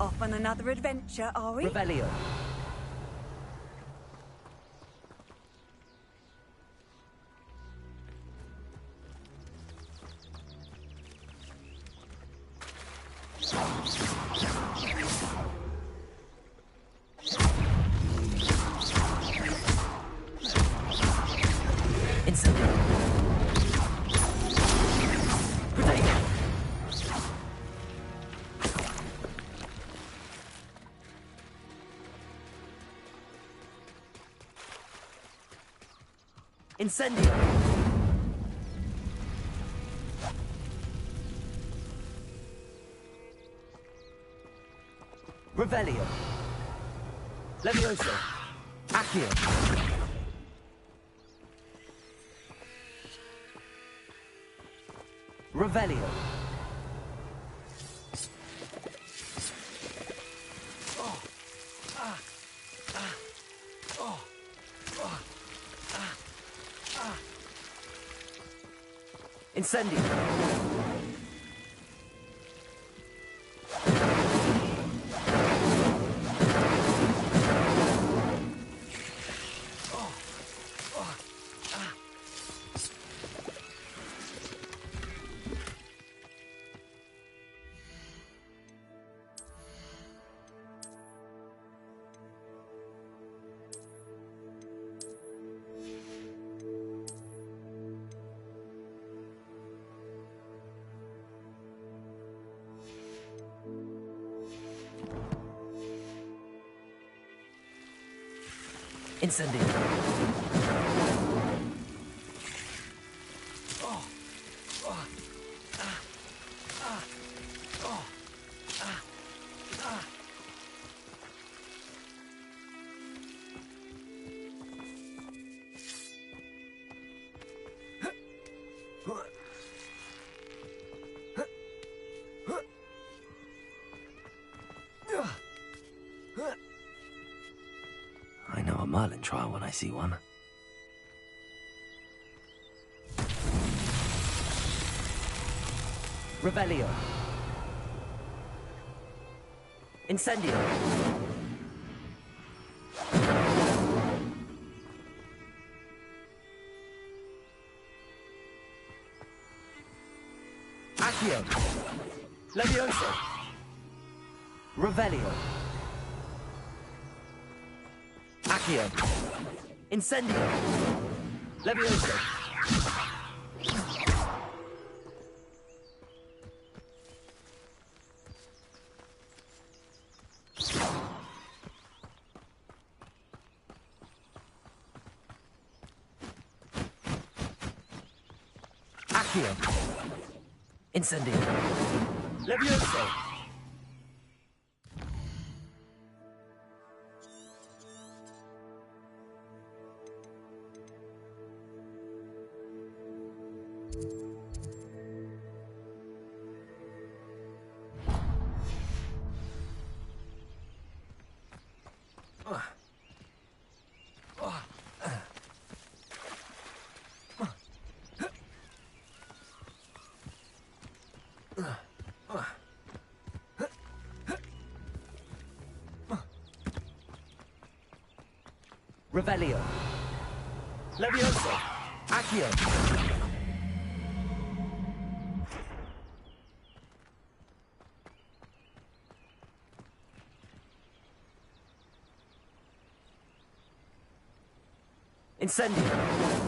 Off on another adventure, are we? Revelio. Incendio! Revelio! Levioso! Accio! Revelio! Incendio! Incendio! Merlin trial when I see one. Revelio. Incendio. Accio. Levioso. Revelio. Accio. Incendio. Levioso. Accio. Incendio. Levioso. Revelio. Levioso. Accio. Incendio.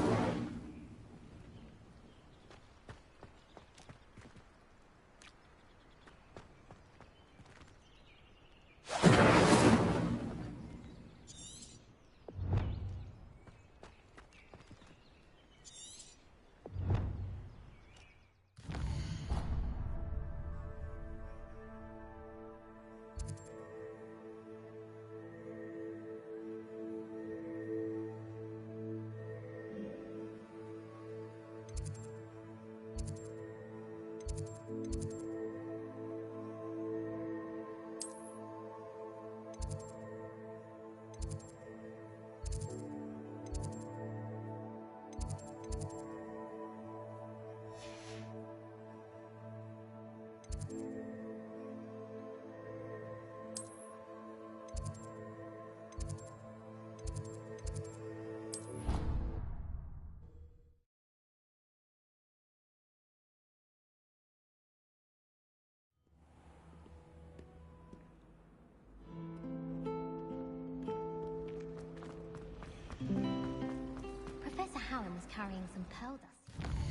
Professor Hallam is carrying some pearl dust.